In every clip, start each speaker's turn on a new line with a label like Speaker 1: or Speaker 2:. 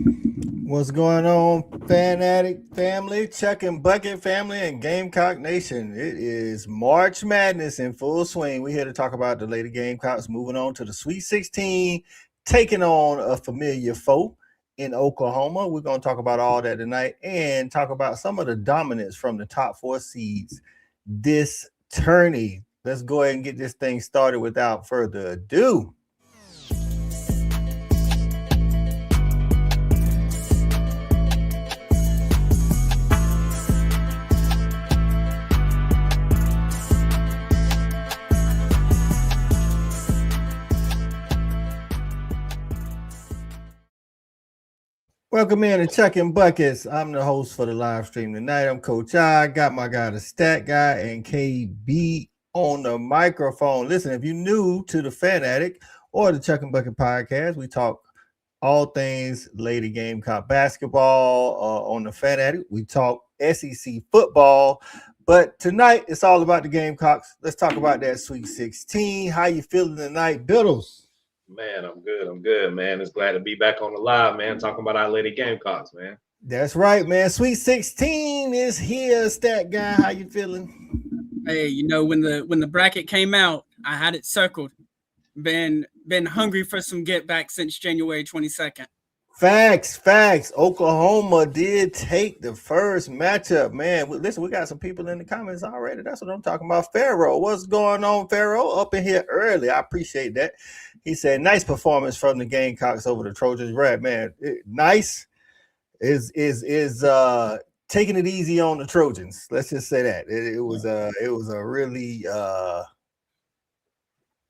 Speaker 1: What's going on, Fanatic family, Chuckin Bucket family, and Gamecock Nation? It is March Madness in full swing. We're here to talk about the Lady Gamecocks moving on to the Sweet 16, taking on a familiar foe in Oklahoma. We're going to talk about all that tonight and talk about some of the dominance from the top four seeds this tourney. Let's go ahead and get this thing started without further ado. Welcome in to Chuckin Buckets. I'm the host for the live stream tonight. I'm Coach I. Got my guy, the Stat Guy, and KB on the microphone. Listen, if you're new to the Fanatic or the Chuckin Bucket Podcast, we talk all things Lady Gamecock basketball on the Fanatic. We talk SEC football. But tonight, it's all about the Gamecocks. Let's talk about that Sweet 16. How you feeling tonight, Biddles?
Speaker 2: Man, I'm good, man. It's glad to be back on the live, man, talking about our Lady Gamecocks, man.
Speaker 1: That's right, man. Sweet 16 is here, Stat Guy. How you feeling?
Speaker 3: Hey, you know, when the bracket came out, I had it circled. Been hungry for some get back since January 22nd.
Speaker 1: Facts. Oklahoma did take the first matchup, man. Listen, we got some people in the comments already. That's what I'm talking about. Pharaoh, what's going on, Pharaoh? Up in here early. I appreciate that. He said, nice performance from the Gamecocks over the Trojans. Right, man. Nice is taking it easy on the Trojans. Let's just say that. It was a really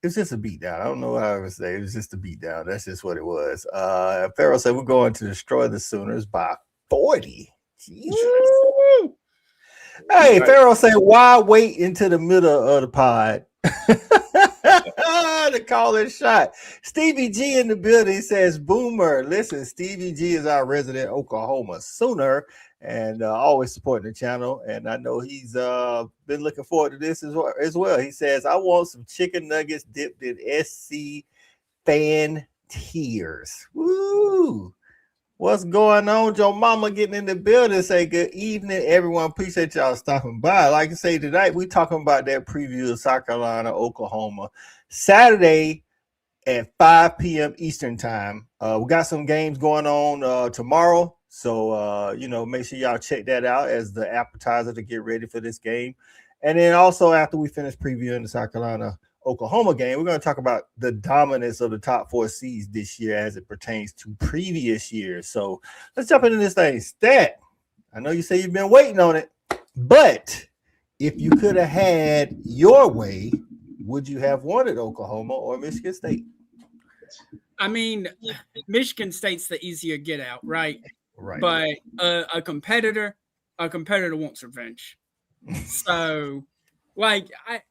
Speaker 1: it's just a beatdown. I don't know how I would say. It was just a beatdown. That's just what it was. Pharaoh said we're going to destroy the Sooners by 40. Jesus. Hey, Pharaoh said, why wait into the middle of the pod to call it shot? Stevie G in the building says, Boomer. Listen, Stevie G is our resident Oklahoma Sooner and always supporting the channel. And I know he's been looking forward to this as well. He says, I want some chicken nuggets dipped in SC fan tears. Woo! What's going on? Joe Mama getting in the building. Say good evening, everyone. Appreciate y'all stopping by. Like I say, tonight we're talking about that preview of South Carolina, Oklahoma, Saturday at 5 p.m. Eastern time. We got some games going on tomorrow. So, make sure y'all check that out as the appetizer to get ready for this game. And then also after we finish previewing the South Carolina Oklahoma game, we're going to talk about the dominance of the top four seeds this year as it pertains to previous years. So let's jump into this thing. Stat, I know you say you've been waiting on it, but if you could have had your way, would you have wanted Oklahoma or Michigan State?
Speaker 3: I mean, Michigan State's the easier get out, right?
Speaker 1: Right.
Speaker 3: But a competitor wants revenge. So, like,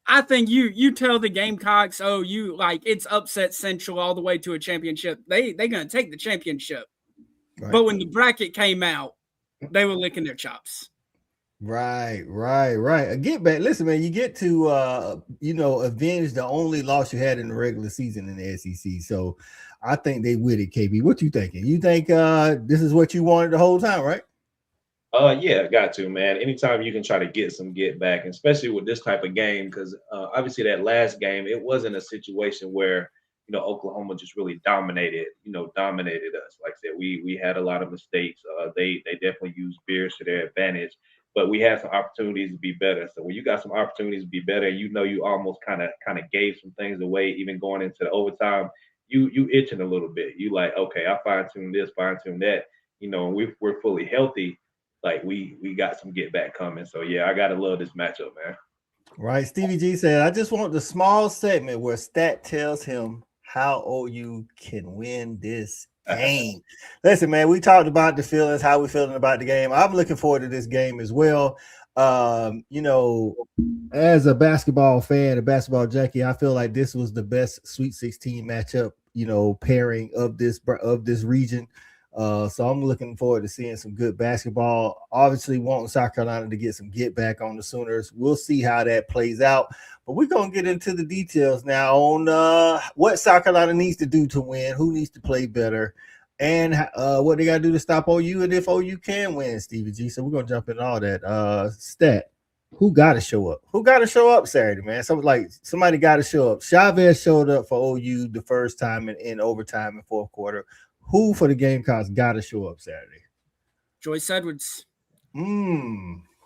Speaker 3: I think you tell the Gamecocks, it's upset central all the way to a championship. They're gonna take the championship. Right. But when the bracket came out, they were licking their chops.
Speaker 1: Right. Get back. Listen, man, you get to avenge the only loss you had in the regular season in the SEC. So I think they with it, KB. What you thinking? You think this is what you wanted the whole time, right?
Speaker 2: Yeah, got to, man. Anytime you can try to get some get back, especially with this type of game, because obviously that last game, it wasn't a situation where, Oklahoma just really dominated us. Like I said, we had a lot of mistakes. They definitely used Beers to their advantage, but we had some opportunities to be better. So when you got some opportunities to be better, you almost kind of gave some things away, even going into the overtime. You itching a little bit. You like, okay, I fine-tune this, fine-tune that. And we're fully healthy. Like we got some get back coming. So yeah, I gotta love this matchup, man.
Speaker 1: Right. Stevie G said, I just want the small segment where Stat tells him how OU can win this game. Listen, man, we talked about the feelings, how we're feeling about the game. I'm looking forward to this game as well. As a basketball fan, a basketball junkie, I feel like this was the best Sweet 16 matchup, pairing of this region. So I'm looking forward to seeing some good basketball. Obviously, wanting South Carolina to get some get back on the Sooners. We'll see how that plays out. But we're going to get into the details now on what South Carolina needs to do to win, who needs to play better, and what they got to do to stop OU, and if OU can win, Stevie G. So we're gonna jump into all that. Stat. Who got to show up? Who got to show up Saturday, man? Somebody got to show up. Chavez showed up for OU the first time in overtime in fourth quarter. Who for the Gamecocks got to show up Saturday?
Speaker 3: Joyce Edwards.
Speaker 1: Okay.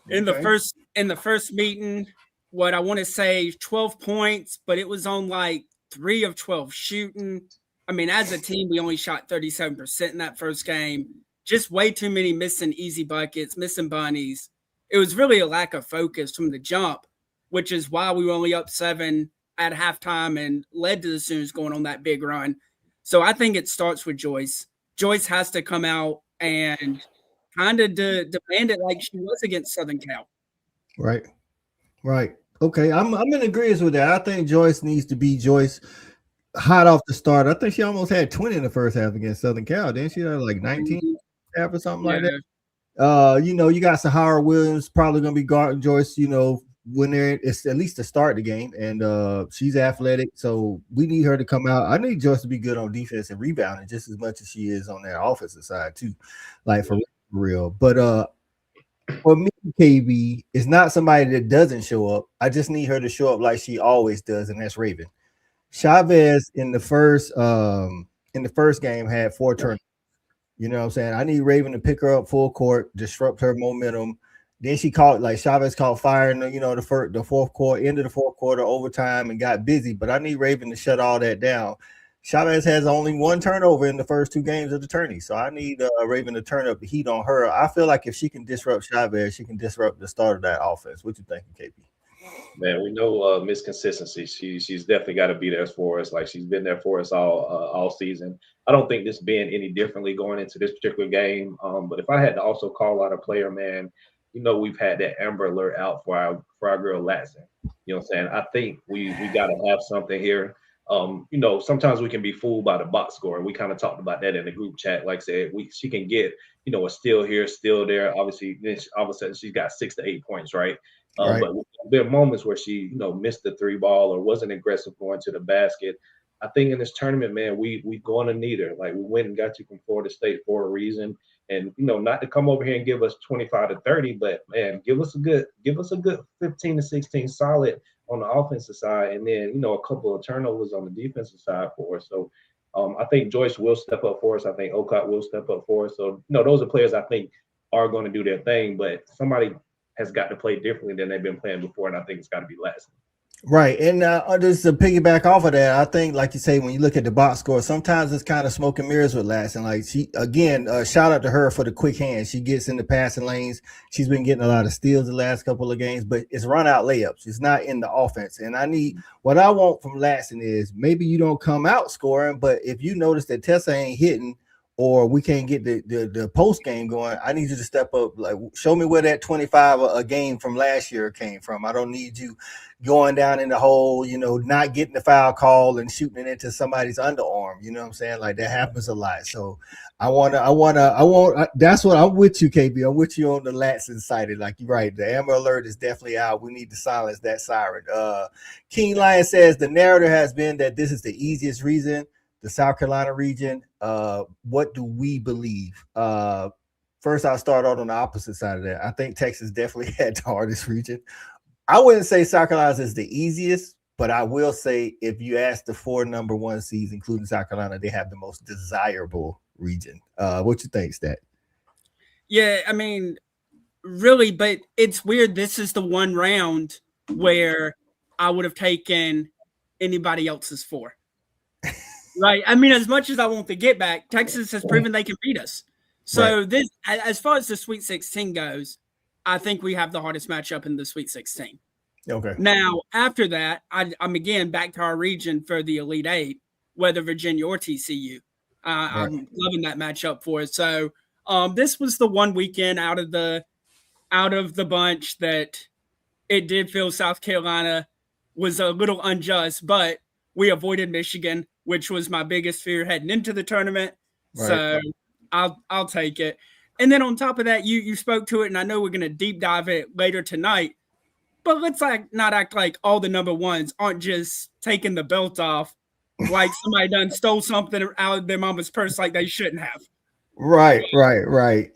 Speaker 3: In the first meeting, what I want to say 12 points, but it was on like 3 of 12 shooting. I mean, as a team, we only shot 37% in that first game. Just way too many missing easy buckets, missing bunnies. It was really a lack of focus from the jump, which is why we were only up 7 at halftime and led to the Sooners going on that big run. So I think it starts with Joyce. Joyce has to come out and kind of demand it like she was against Southern Cal.
Speaker 1: Right. Okay, I'm in agreement with that. I think Joyce needs to be Joyce hot off the start. I think she almost had 20 in the first half against Southern Cal. Didn't she? Had like 19 half or something like that. You got Sahara Williams probably going to be guarding Joyce, when it's at least to start the game, and she's athletic, so we need her to come out. I need Joyce to be good on defense and rebounding just as much as she is on that offensive side too, like for real. But for me, KB is not somebody that doesn't show up. I just need her to show up like she always does, and that's Raven. Chavez in the first game had 4 turnovers. You know what I'm saying? I need Raven to pick her up full court, disrupt her momentum. Then Chavez caught fire in the fourth quarter, end of the fourth quarter, overtime, and got busy. But I need Raven to shut all that down. Chavez has only 1 turnover in the first 2 games of the tourney, so I need Raven to turn up the heat on her. I feel like if she can disrupt Chavez, she can disrupt the start of that offense. What you thinking, KP?
Speaker 2: Man, we know Miss Consistency. She's definitely got to be there for us. Like she's been there for us all season. I don't think this being any differently going into this particular game. But if I had to also call out a player, man, we've had that Amber Alert out for our girl Latson. You know what I'm saying? I think we got to have something here. Sometimes we can be fooled by the box score. We kind of talked about that in the group chat. Like I said, she can get, a steal here, steal there. Obviously, then all of a sudden she's got 6 to 8 points, right?
Speaker 1: Right.
Speaker 2: But there are moments where she, missed the 3 ball or wasn't aggressive going to the basket. I think in this tournament, man, we going to need her. Like we went and got you from Florida State for a reason. And not to come over here and give us 25 to 30, but man, give us a good 15 to 16 solid on the offensive side, and then a couple of turnovers on the defensive side for us. So I think Joyce will step up for us. I think Ocott will step up for us. So those are players I think are going to do their thing, but somebody has got to play differently than they've been playing before, and I think it's got to be Latson.
Speaker 1: Right, and just to piggyback off of that, I think, like you say, when you look at the box score, sometimes it's kind of smoke and mirrors with Latson. Like she, again, shout out to her for the quick hands. She gets in the passing lanes. She's been getting a lot of steals the last couple of games, but it's run out layups. It's not in the offense. And what I want from Latson is maybe you don't come out scoring, but if you notice that Tessa ain't hitting, or we can't get the post game going, I need you to step up. Like, show me where that 25 a game from last year came from. I don't need you going down in the hole, not getting the foul call and shooting it into somebody's underarm. You know what I'm saying? Like that happens a lot. So that's what I'm with you, KB. I'm with you on the Latson side. Like you're right. The Amber Alert is definitely out. We need to silence that siren. King Lion says the narrative has been that this is the easiest region, the South Carolina region. What do we believe? First, I'll start out on the opposite side of that. I think Texas definitely had the hardest region. I wouldn't say South Carolina is the easiest, but I will say if you ask the 4 number 1 seeds, including South Carolina, they have the most desirable region. What you think, Stat?
Speaker 3: Yeah, I mean, really, but it's weird. This is the one round where I would have taken anybody else's 4. Right. I mean, as much as I want to get back, Texas has proven they can beat us. So right. This, as far as the Sweet 16 goes, I think we have the hardest matchup in the Sweet 16.
Speaker 1: Okay.
Speaker 3: Now, after that, I'm again back to our region for the Elite 8, whether Virginia or TCU. Right. I'm loving that matchup for us. So this was the one weekend out of the bunch that it did feel South Carolina was a little unjust, but we avoided Michigan, which was my biggest fear heading into the tournament. Right. So I'll take it. And then on top of that, you spoke to it, and I know we're going to deep dive it later tonight. But let's not act like all the number 1s aren't just taking the belt off like somebody done stole something out of their mama's purse like they shouldn't have.
Speaker 1: Right. To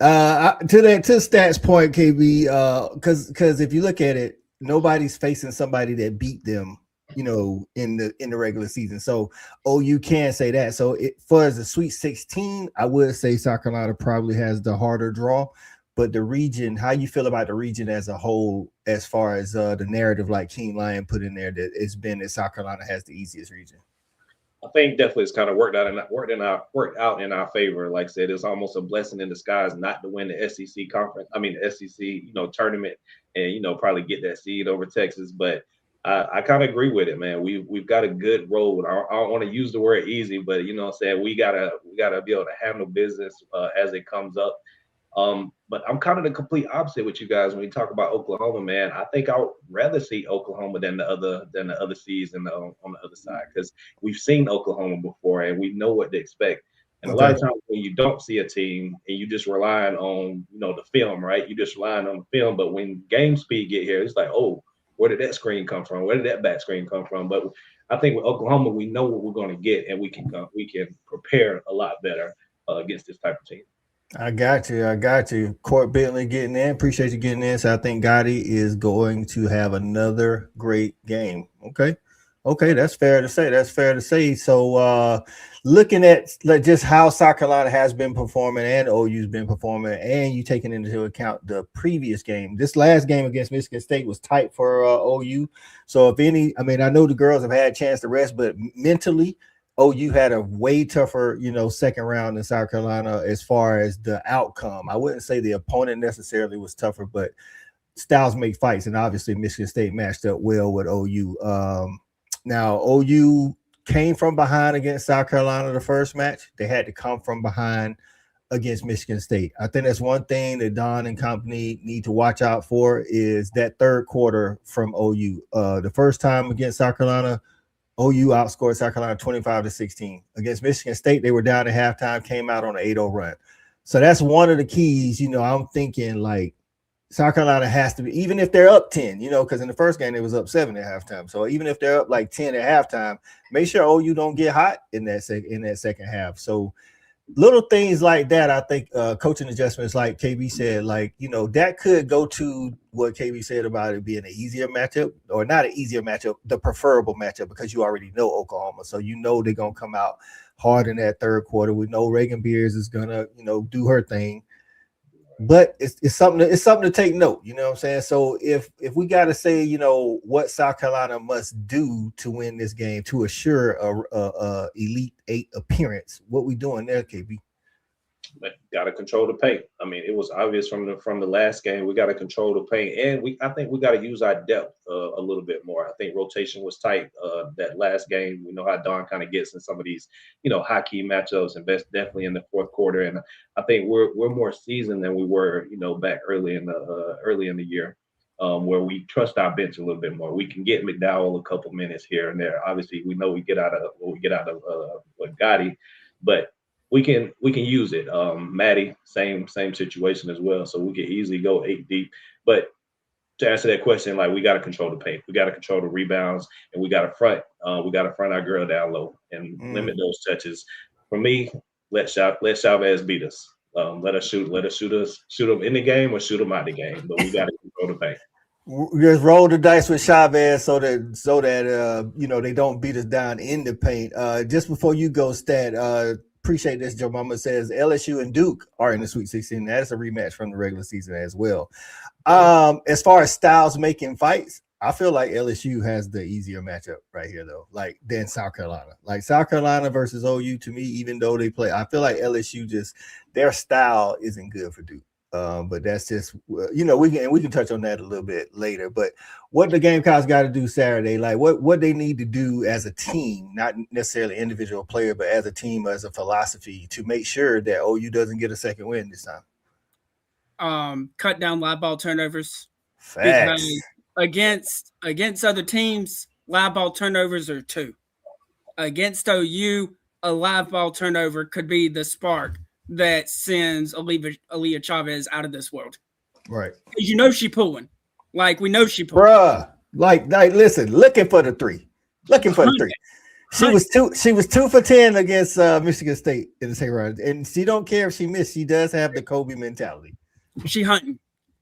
Speaker 1: stats point, KB, because if you look at it, nobody's facing somebody that beat them, in the regular season. So you can say that. So for as a Sweet 16, I would say South Carolina probably has the harder draw. But the region, how you feel about the region as a whole, as far as the narrative like King Lion put in there, that it's been that South Carolina has the easiest region?
Speaker 2: I think definitely it's kind of worked out in our favor. Like I said, it's almost a blessing in disguise not to win the SEC conference. I mean, the SEC, tournament, and probably get that seed over Texas. But I kind of agree with it, man. We've got a good road. I don't want to use the word easy, but what I'm saying, we gotta be able to handle business as it comes up. But I'm kind of the complete opposite with you guys when you talk about Oklahoma, man. I think I would rather see Oklahoma than the other seeds on the other side, because we've seen Oklahoma before and we know what to expect. And a lot of times when you don't see a team and you just relying on the film, right? You just relying on the film. But when game speed get here, it's like, oh, where did that screen come from? Where did that back screen come from? But I think with Oklahoma, we know what we're going to get, and we can prepare a lot better against this type of team.
Speaker 1: I got you. Court Bentley getting in. Appreciate you getting in. So I think Gotti is going to have another great game. Okay, that's fair to say. So looking at just how South Carolina has been performing and OU's been performing, and you taking into account the previous game, this last game against Michigan State was tight for OU. So I know the girls have had a chance to rest, but mentally, OU had a way tougher, second round in South Carolina as far as the outcome. I wouldn't say the opponent necessarily was tougher, but styles make fights, and obviously Michigan State matched up well with OU. Now, OU came from behind against South Carolina the first match. They had to come from behind against Michigan State. I think that's one thing that Don and company need to watch out for, is that third quarter from OU. The first time against South Carolina, OU outscored South Carolina 25-16. Against Michigan State, they were down at halftime, came out on an 8-0 run. So that's one of the keys. I'm thinking like South Carolina has to be, even if they're up 10, because in the first game they was up 7 at halftime. So even if they're up like 10 at halftime, make sure OU don't get hot in that second half. So little things like that, I think coaching adjustments, like KB said, that could go to what KB said about it being an easier matchup, or not an easier matchup, the preferable matchup, because you already know Oklahoma. So they're going to come out hard in that third quarter. We know Reagan Beers is going to, do her thing. But it's something to take note, you know what I'm saying? So if we got to say, what South Carolina must do to win this game to assure a Elite Eight appearance, what we doing there, KB?
Speaker 2: But got to control the paint. I mean, it was obvious from the last game. We got to control the paint, and I think we got to use our depth a little bit more. I think rotation was tight that last game. We know how Don kind of gets in some of these, high key matchups, and definitely in the fourth quarter. And I think we're more seasoned than we were, back early in the year, where we trust our bench a little bit more. We can get McDowell a couple minutes here and there. Obviously, we know we get out of Gotti, but we can use it. Maddie, same situation as well. So we can easily go 8 deep. But to answer that question, we got to control the paint. We got to control the rebounds, and we got to front. We got to front our girl down low and limit those touches. For me, let Chavez beat us. Let us shoot them in the game or shoot them out the game. But we got to control the paint.
Speaker 1: Just roll the dice with Chavez so that they don't beat us down in the paint. Just before you go, Stat. Appreciate this. Joe Mama says LSU and Duke are in the Sweet 16. That's a rematch from the regular season as well. As far as styles making fights, I feel like LSU has the easier matchup right here, though, than South Carolina. Like South Carolina versus OU, to me, even though they play, I feel like LSU their style isn't good for Duke. But that's just, we can touch on that a little bit later. But what the Gamecocks got to do Saturday, what they need to do as a team, not necessarily individual player, but as a team, as a philosophy, to make sure that OU doesn't get a second win this time.
Speaker 3: Cut down live ball turnovers.
Speaker 1: Facts.
Speaker 3: Because against other teams, live ball turnovers are 2. Against OU, a live ball turnover could be the spark that sends Aaliyah Chavez out of this world.
Speaker 1: Right.
Speaker 3: Because she pulling. We know she pulling.
Speaker 1: Bruh. Listen, looking for the 3. She was 2 for 10 against Michigan State in the second round, and she don't care if she missed. She does have the Kobe mentality.
Speaker 3: She hunting.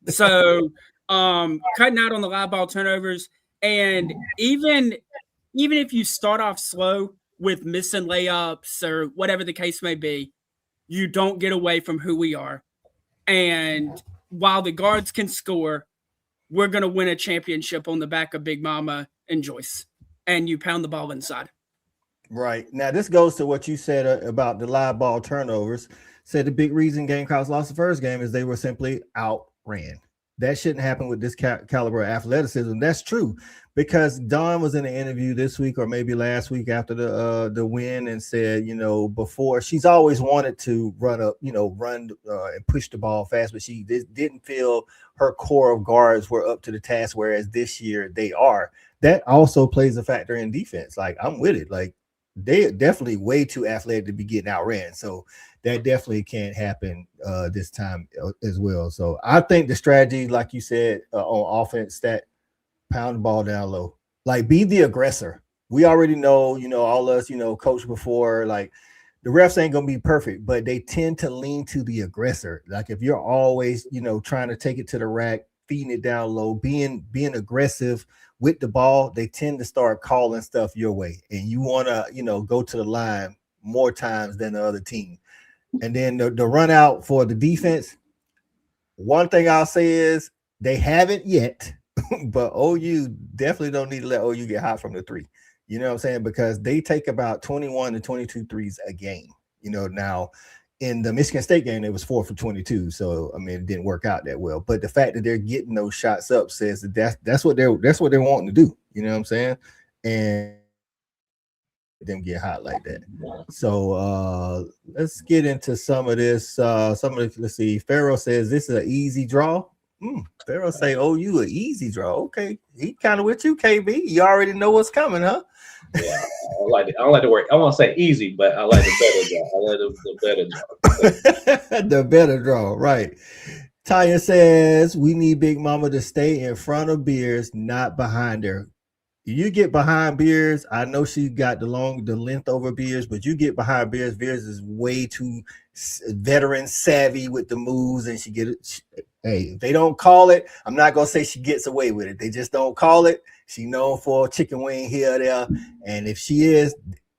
Speaker 3: So cutting out on the live ball turnovers, and even if you start off slow with missing layups or whatever the case may be, you don't get away from who we are. And while the guards can score, we're going to win a championship on the back of Big Mama and Joyce. And you pound the ball inside.
Speaker 1: Right. Now, this goes to what you said about the live ball turnovers. Said the big reason Gamecocks lost the first game is they were simply outran. That shouldn't happen with this caliber of athleticism. That's true, because Don was in an interview this week or maybe last week after the win and said, before, she's always wanted to run and push the ball fast, but she didn't feel her core of guards were up to the task, whereas this year they are. That also plays a factor in defense. Like, I'm with it. Like, they're definitely way too athletic to be getting outran. So that definitely can't happen this time as well. So I think the strategy, like you said, on offense, that pound the ball down low, like be the aggressor. We already know, all us, coach before, like the refs ain't going to be perfect, but they tend to lean to the aggressor. Like if you're always, trying to take it to the rack, feeding it down low, being aggressive with the ball, they tend to start calling stuff your way. And you want to, go to the line more times than the other team. And then the run out for the defense, one thing I'll say is they haven't yet, but OU definitely don't need to let OU get hot from the three. You know what I'm saying? Because they take about 21 to 22 threes a game. Now in the Michigan State game, it was 4 for 22. So, I mean, it didn't work out that well. But the fact that they're getting those shots up says that's what they're wanting to do. You know what I'm saying? And them get hot like that. So let's get into some of this. Let's see. Pharaoh says this is an easy draw. Pharaoh say, "OU an easy draw." Okay, he kind of with you, KB. You already know what's coming, huh?
Speaker 2: Yeah, I don't like the word. I won't say easy, but I like the better draw. I like the better draw.
Speaker 1: The better draw, right? Tanya says we need Big Mama to stay in front of Beers, not behind her. You get behind Beers. I know she got the length over Beers, but you get behind Beers. Beers is way too veteran savvy with the moves, and she get it. Hey, if they don't call it, I'm not gonna say she gets away with it. They just don't call it. She known for chicken wing here or there, and if she is,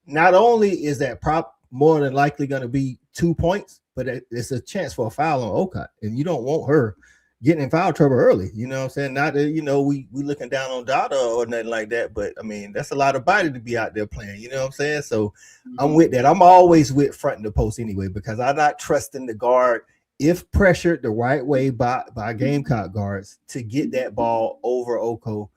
Speaker 1: not only is that prop more than likely going to be 2 points, but it's a chance for a foul on Okot, and you don't want her getting in foul trouble early. You know what I'm saying? Not that, we looking down on Dada or nothing like that, but I mean, that's a lot of body to be out there playing. You know what I'm saying? So I'm with that. I'm always with fronting the post anyway, because I'm not trusting the guard, if pressured the right way by Gamecock guards, to get that ball over Oko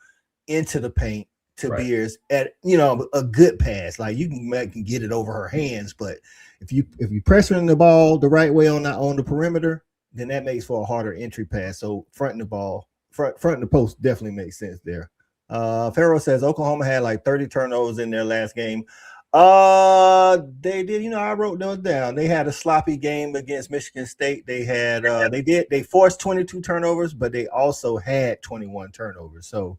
Speaker 1: into the paint to Beers at a good pass. Like you can get it over her hands, but if you pressuring the ball the right way on the perimeter, then that makes for a harder entry pass. So fronting the post definitely makes sense there. Pharaoh says Oklahoma had like 30 turnovers in their last game. They did, I wrote those down. They had a sloppy game against Michigan State. They had they forced 22 turnovers, but they also had 21 turnovers. So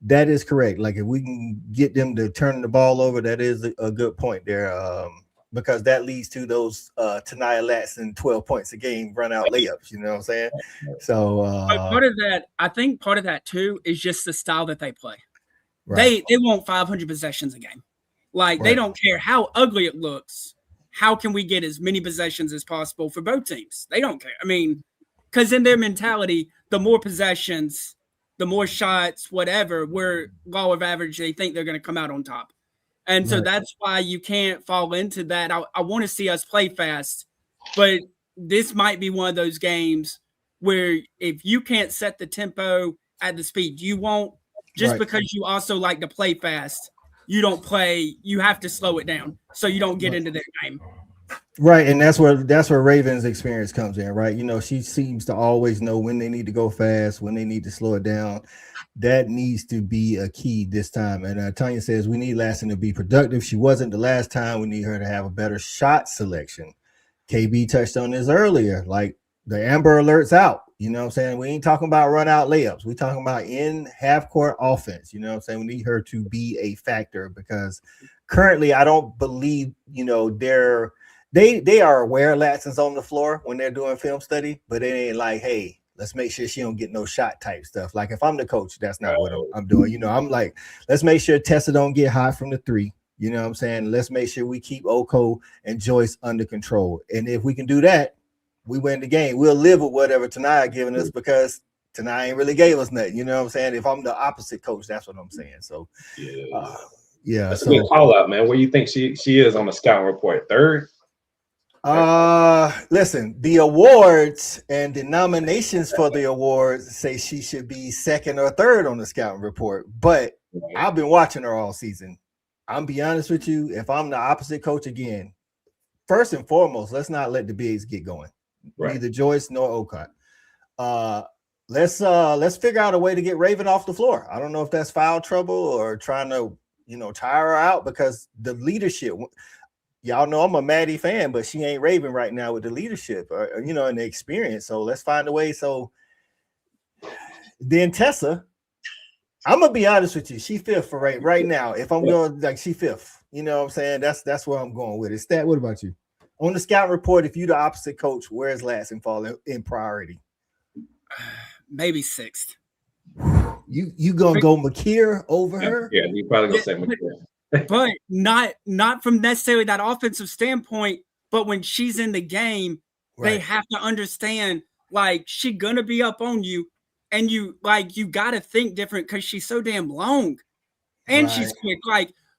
Speaker 1: that is correct. Like if we can get them to turn the ball over, that is a good point there. Because that leads to those Tanaya Latson 12 points a game run out layups. You know what I'm saying? So
Speaker 3: part of that, I think part of that too is just the style that they play. Right. They want 500 possessions a game. Like they don't care how ugly it looks. How can we get as many possessions as possible for both teams? They don't care. I mean, because in their mentality, the more possessions, the more shots, whatever, where law of average, they think they're going to come out on top. And so that's why you can't fall into that. I want to see us play fast, but this might be one of those games where if you can't set the tempo at the speed you won't, just because you also like to play fast, you don't play, you have to slow it down so you don't get into their game.
Speaker 1: Right, and that's where Raven's experience comes in, right? She seems to always know when they need to go fast, when they need to slow it down. That needs to be a key this time. And Tanya says we need Latson to be productive. She wasn't the last time. We need her to have a better shot selection. KB touched on this earlier, like the Amber Alert's out. You know what I'm saying? We ain't talking about run out layups. We're talking about in half court offense. You know what I'm saying? We need her to be a factor because currently, I don't believe, they are aware Latson's on the floor when they're doing film study, but it ain't like, hey, let's make sure she don't get no shot type stuff. Like if I'm the coach, that's not what I'm doing. I'm like, let's make sure Tessa don't get hot from the three. You know what I'm saying? Let's make sure we keep Oko and Joyce under control. And if we can do that, we win the game. We'll live with whatever Tanaya giving us because Tanaya ain't really gave us nothing. You know what I'm saying? If I'm the opposite coach, that's what I'm saying. So, yeah.
Speaker 2: That's a good call out, man. Where you think she is on the scouting report? Third?
Speaker 1: Listen, the awards and the nominations for the awards say she should be second or third on the scouting report, but I've been watching her all season. I'm be honest with you. If I'm the opposite coach again, first and foremost, let's not let the bigs get going. Right. Neither Joyce nor Okot. Let's figure out a way to get Raven off the floor. I don't know if that's foul trouble or trying to, tire her out because the leadership. Y'all know I'm a Maddie fan, but she ain't Raven right now with the leadership or and the experience. So let's find a way. So then Tessa, I'm gonna be honest with you. She fifth for right now. If I'm going like she fifth, you know what I'm saying? That's where I'm going with it. Stat, what about you? On the scout report, if you're the opposite coach, where's Latson fall in priority?
Speaker 3: Maybe sixth.
Speaker 1: You gonna go McKeer over her?
Speaker 2: Yeah, you probably gonna say McKeer.
Speaker 3: But not from necessarily that offensive standpoint, but when she's in the game, they have to understand like she gonna be up on you, and you gotta think different because she's so damn long, and she's quick.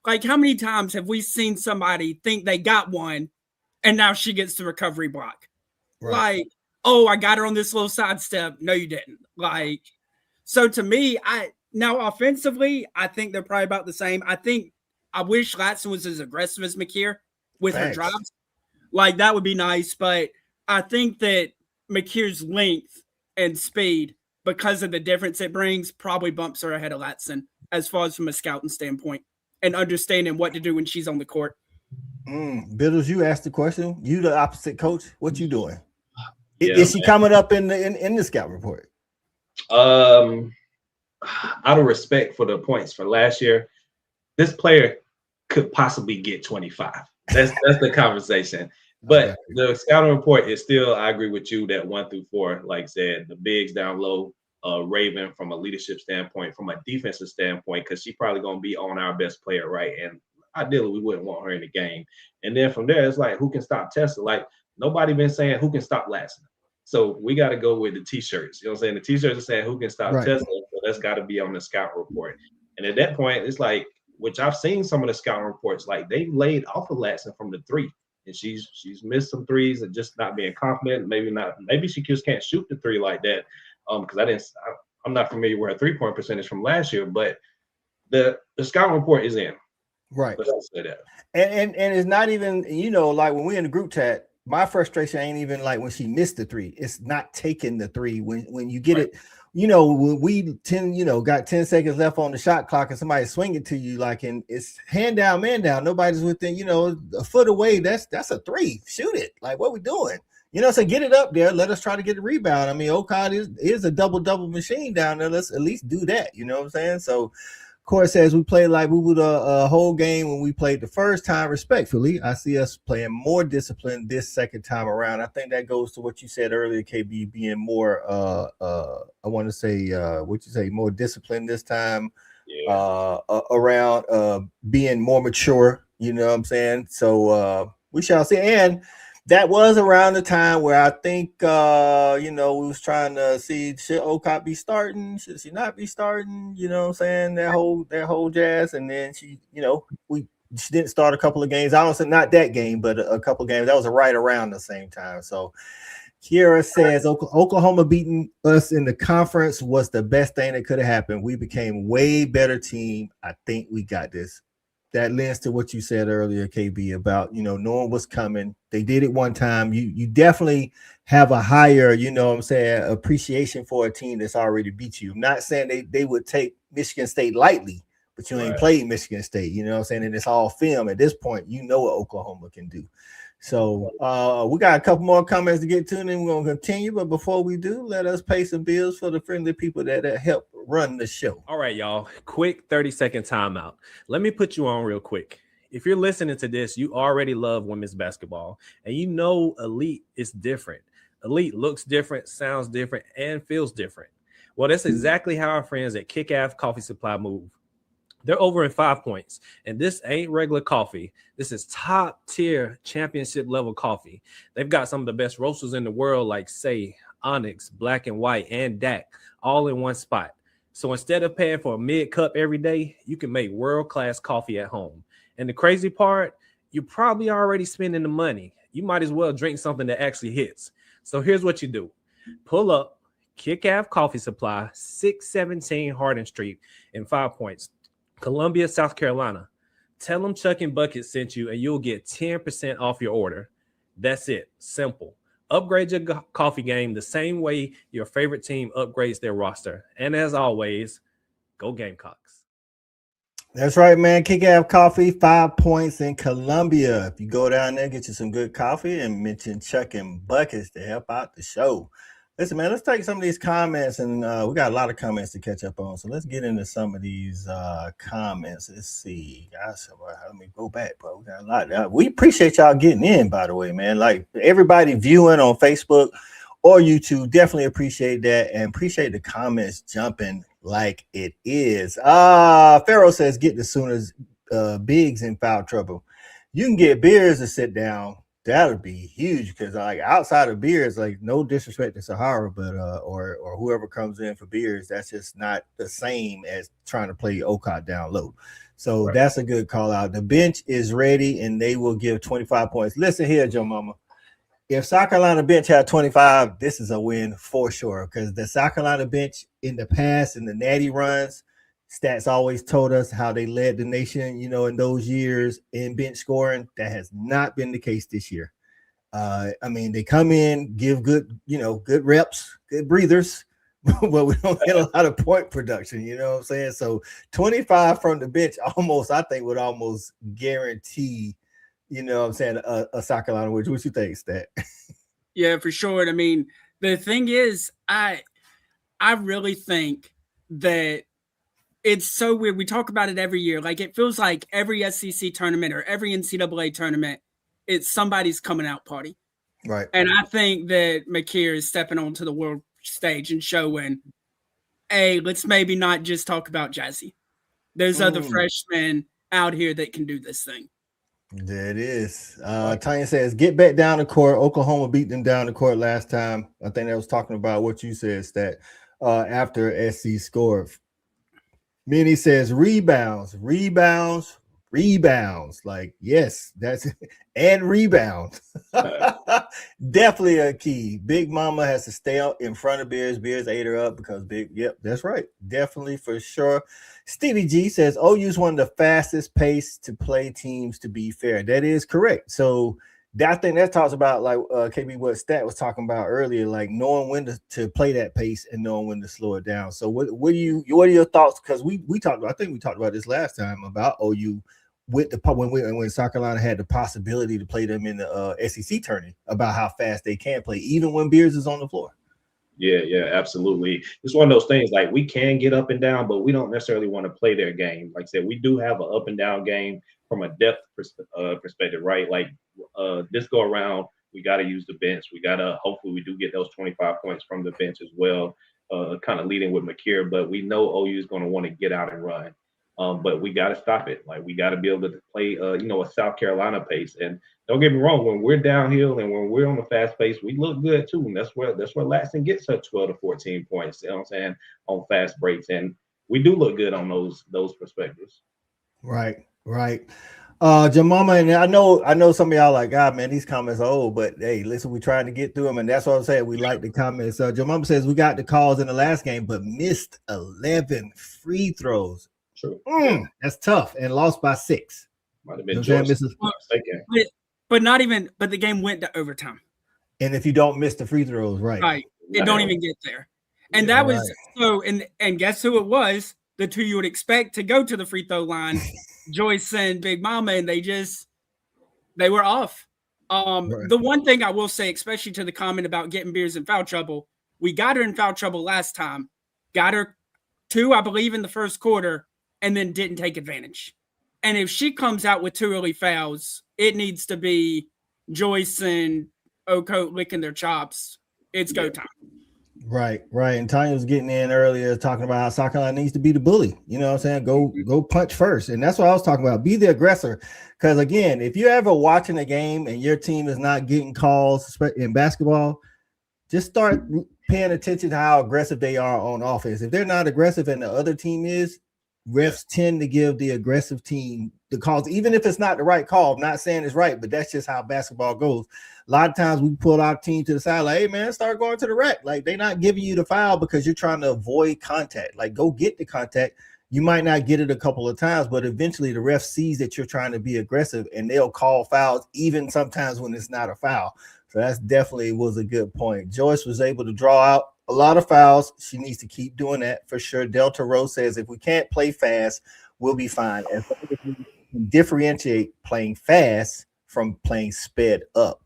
Speaker 3: Like how many times have we seen somebody think they got one, and now she gets the recovery block? Like, oh, I got her on this little sidestep. No, you didn't. Like, so to me, now offensively, I think they're probably about the same. I wish Latson was as aggressive as McKeer with her drives. Like, that would be nice. But I think that McKeer's length and speed, because of the difference it brings, probably bumps her ahead of Latson as far as from a scouting standpoint and understanding what to do when she's on the court.
Speaker 1: Biddles, you asked the question. You the opposite coach. What you doing? Is she coming up in the scout report?
Speaker 2: Out of respect for the points for last year, this player could possibly get 25. That's the conversation. But the scouting report is still, I agree with you, that 1 through 4, like I said, the bigs down low, Raven from a leadership standpoint, from a defensive standpoint, because she's probably going to be on our best player, right? And ideally, we wouldn't want her in the game. And then from there, it's like, who can stop Tessa? Like, nobody been saying who can stop Latson. So we got to go with the T-shirts. You know what I'm saying? The T-shirts are saying who can stop Tessa. So that's got to be on the scout report. And at that point, it's like, which I've seen some of the scouting reports, like they laid off of Latson from the three, and she's missed some threes and just not being confident. Maybe she just can't shoot the three like that. Because I'm not familiar with her 3-point percentage from last year, but the scouting report is in.
Speaker 1: Right.
Speaker 2: Let's say that. And
Speaker 1: it's not even, like when we're in the group chat, my frustration ain't even like when she missed the three. It's not taking the three when you get it. When we got 10 seconds left on the shot clock and somebody swing it to you, like, and it's hand down, man down. Nobody's within, a foot away. That's a three. Shoot it. Like, what we doing? So get it up there. Let us try to get the rebound. I mean, Okot is a double machine down there. Let's at least do that. You know what I'm saying? So, of course, as we play like we would a whole game when we played the first time, respectfully, I see us playing more disciplined this second time around. I think that goes to what you said earlier, KB, being more, I want to say, more disciplined this time around being more mature. You know what I'm saying? So we shall see. And that was around the time where I think, we was trying to see, should Okot be starting? Should she not be starting? You know what I'm saying? That whole jazz. And then she didn't start a couple of games. I don't say not that game, but a couple of games. That was right around the same time. So Kiera says Oklahoma beating us in the conference was the best thing that could have happened. We became way better team. I think we got this. That lends to what you said earlier, KB, about, knowing what's coming. They did it one time. You definitely have a higher, appreciation for a team that's already beat you. I'm not saying they would take Michigan State lightly, but you ain't played Michigan State, you know what I'm saying? And it's all film. At this point, you know what Oklahoma can do. So we got a couple more comments to get to, and then we're going to continue. But before we do, let us pay some bills for the friendly people that help run the show.
Speaker 4: All right, y'all. Quick 30-second timeout. Let me put you on real quick. if you're listening to this, you already love women's basketball, and you know Elite is different. Elite looks different, sounds different, and feels different. Well, that's exactly how our friends at Kick-Ass Coffee Supply move. They're over in 5 Points, and this ain't regular coffee. This is top-tier championship-level coffee. They've got some of the best roasters in the world like Say, Onyx, Black and White, and DAC, all in one spot. So instead of paying for a mid-cup every day, you can make world-class coffee at home. And the crazy part, you're probably already spending the money. You might as well drink something that actually hits. So here's what you do. Pull up Kick-Ass Coffee Supply, 617 Hardin Street in 5 Points, Columbia, South Carolina. Tell them Chuckin Buckets sent you, and you'll get 10% off your order. That's it. Simple. Upgrade your coffee game the same way your favorite team upgrades their roster. And as always, go Gamecocks.
Speaker 1: That's right, man. Kick-Ass Coffee, 5 Points in Columbia. If you go down there, get you some good coffee and mention Chuckin Buckets to help out the show. Listen, man, let's take some of these comments, and we got a lot of comments to catch up on. So let's get into some of these comments. Let's see. Guys, let me go back, bro. We got a lot. We appreciate y'all getting in, by the way, man. Like everybody viewing on Facebook or YouTube, definitely appreciate that, and appreciate the comments jumping like it is. Pharaoh says, get the Sooners bigs in foul trouble. You can get Beers to sit down. That would be huge, because like outside of Beers, like no disrespect to Sahara, but or whoever comes in for Beers, that's just not the same as trying to play Okot down low. So That's a good call out. The bench is ready, and they will give 25 points. Listen here, Joe Mama. If South Carolina bench had 25, this is a win for sure, because the South Carolina bench in the past, in the natty runs, stats always told us how they led the nation, you know, in those years in bench scoring. That has not been the case this year. I mean, they come in, give good, you know, good reps, good breathers, but we don't get a lot of point production, you know what I'm saying? So 25 from the bench almost, I think, would almost guarantee, you know what I'm saying, a South Carolina win. What you think, Stat?
Speaker 3: Yeah, for sure. I mean, the thing is, I really think that it's so weird. We talk about it every year. Like, it feels like every SEC tournament or every NCAA tournament, it's somebody's coming out party.
Speaker 1: Right.
Speaker 3: And I think that McKeer is stepping onto the world stage and showing, hey, let's maybe not just talk about Jazzy. There's other freshmen out here that can do this thing.
Speaker 1: There it is. Tanya says, get back down the court. Oklahoma beat them down the court last time. I think that was talking about what you said, Stat, after SC scored. Minnie says rebounds. Like, yes, that's and rebound. Definitely a key. Big Mama has to stay out in front of Beers. Beers ate her up because yep, that's right. Definitely for sure. Stevie G says OU's one of the fastest pace to play teams, to be fair. That is correct. So I think that talks about, like KB, what Stat was talking about earlier, like knowing when to play that pace and knowing when to slow it down. So what are your thoughts? Because we talked about, I think we talked about this last time about OU with the when South Carolina had the possibility to play them in the SEC tourney, about how fast they can play, even when Beers is on the floor.
Speaker 2: Yeah, absolutely. It's one of those things, like, we can get up and down, but we don't necessarily want to play their game. Like I said, we do have an up and down game from a depth perspective, right? Like, this go around, we got to use the bench. We got to, hopefully we do get those 25 points from the bench as well, kind of leading with McKeer, but we know OU is going to want to get out and run. But we got to stop it. Like, we got to be able to play, a South Carolina pace. And don't get me wrong, when we're downhill and when we're on the fast pace, we look good too. And that's where Latson gets her 12 to 14 points, you know what I'm saying, on fast breaks. And we do look good on those perspectives.
Speaker 1: Right. Jamama, and I know some of y'all like, God, man, these comments are old, but hey, listen, we're trying to get through them, and that's what I'm saying. We like the comments. Jamama says we got the calls in the last game, but missed 11 free throws.
Speaker 2: True.
Speaker 1: That's tough, and lost by 6.
Speaker 2: Might have been George.
Speaker 3: But not even. But the game went to overtime.
Speaker 1: And if you don't miss the free throws, right,
Speaker 3: it don't even get there. And that was so. And guess who it was? The two you would expect to go to the free throw line, Joyce and Big Mama, and they were off. The one thing I will say, especially to the comment about getting Beers in foul trouble, we got her in foul trouble last time. Got her 2, I believe, in the first quarter, and then didn't take advantage. And if she comes out with 2 early fouls, it needs to be Joyce and Okote licking their chops. It's go time.
Speaker 1: Right. And Tanya was getting in earlier talking about how South Carolina needs to be the bully. You know what I'm saying? Go punch first. And that's what I was talking about. Be the aggressor. Because again, if you're ever watching a game and your team is not getting calls in basketball, just start paying attention to how aggressive they are on offense. If they're not aggressive and the other team is, refs tend to give the aggressive team the calls, even if it's not the right call. I'm not saying it's right, but that's just how basketball goes. A lot of times we pull our team to the side, like, hey, man, start going to the rack. Like, they're not giving you the foul because you're trying to avoid contact. Like, go get the contact. You might not get it a couple of times, but eventually the ref sees that you're trying to be aggressive, and they'll call fouls even sometimes when it's not a foul. So that's definitely was a good point. Joyce was able to draw out a lot of fouls. She needs to keep doing that for sure. Delta Rose says, if we can't play fast, we'll be fine. And if we can differentiate playing fast from playing sped up.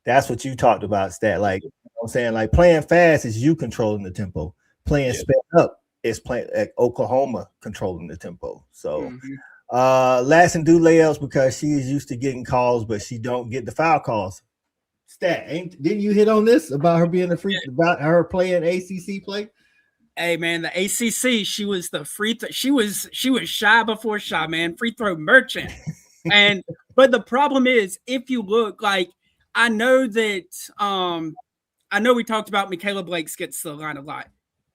Speaker 1: That's what you talked about, Stat. Like, you know what I'm saying? Like, playing fast is you controlling the tempo. Playing sped up is playing at Oklahoma controlling the tempo. So Latson do layups because she is used to getting calls, but she don't get the foul calls. Stat, didn't you hit on this about her being about her playing ACC play?
Speaker 3: Hey man, the ACC, she was the free throw. She was shy before shy, man. Free throw merchant. But the problem is, if you look, like, I know we talked about Michaela Blakes gets to the line a lot,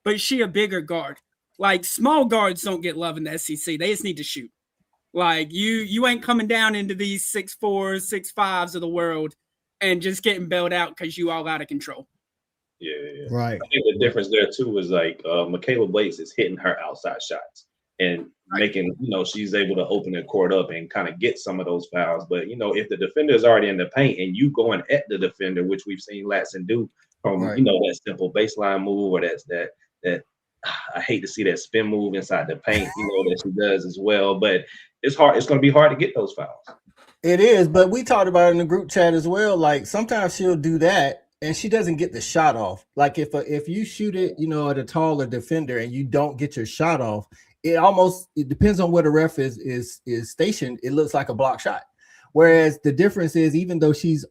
Speaker 3: but she a bigger guard. Like, small guards don't get love in the SEC. They just need to shoot. Like, you ain't coming down into these 6'4", 6'5s of the world and just getting bailed out because you all out of control.
Speaker 2: Yeah.
Speaker 1: Right.
Speaker 2: I think the difference there too is like Michaela Blakes is hitting her outside shots and making, she's able to open the court up and kind of get some of those fouls. But, if the defender is already in the paint and you going at the defender, which we've seen Latson do from, that simple baseline move, or that I hate to see that spin move inside the paint, that she does as well. But it's hard. It's going to be hard to get those fouls.
Speaker 1: It is, but we talked about it in the group chat as well. Like, sometimes she'll do that and she doesn't get the shot off. Like, if you shoot it, at a taller defender and you don't get your shot off, it depends on where the ref is stationed. It looks like a block shot. Whereas the difference is, even though she's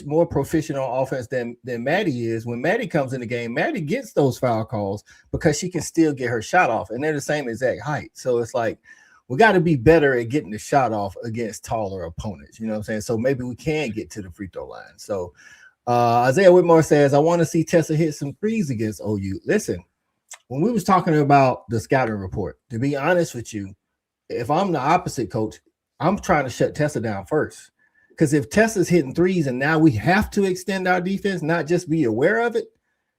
Speaker 1: more proficient on offense than Maddie is, when Maddie comes in the game, Maddie gets those foul calls because she can still get her shot off, and they're the same exact height. So it's like, we got to be better at getting the shot off against taller opponents. You know what I'm saying? So maybe we can get to the free throw line. So Isaiah Whitmore says, I want to see Tessa hit some threes against OU. Listen, when we was talking about the scouting report, to be honest with you, if I'm the opposite coach, I'm trying to shut Tessa down first. Because if Tessa's hitting threes and now we have to extend our defense, not just be aware of it,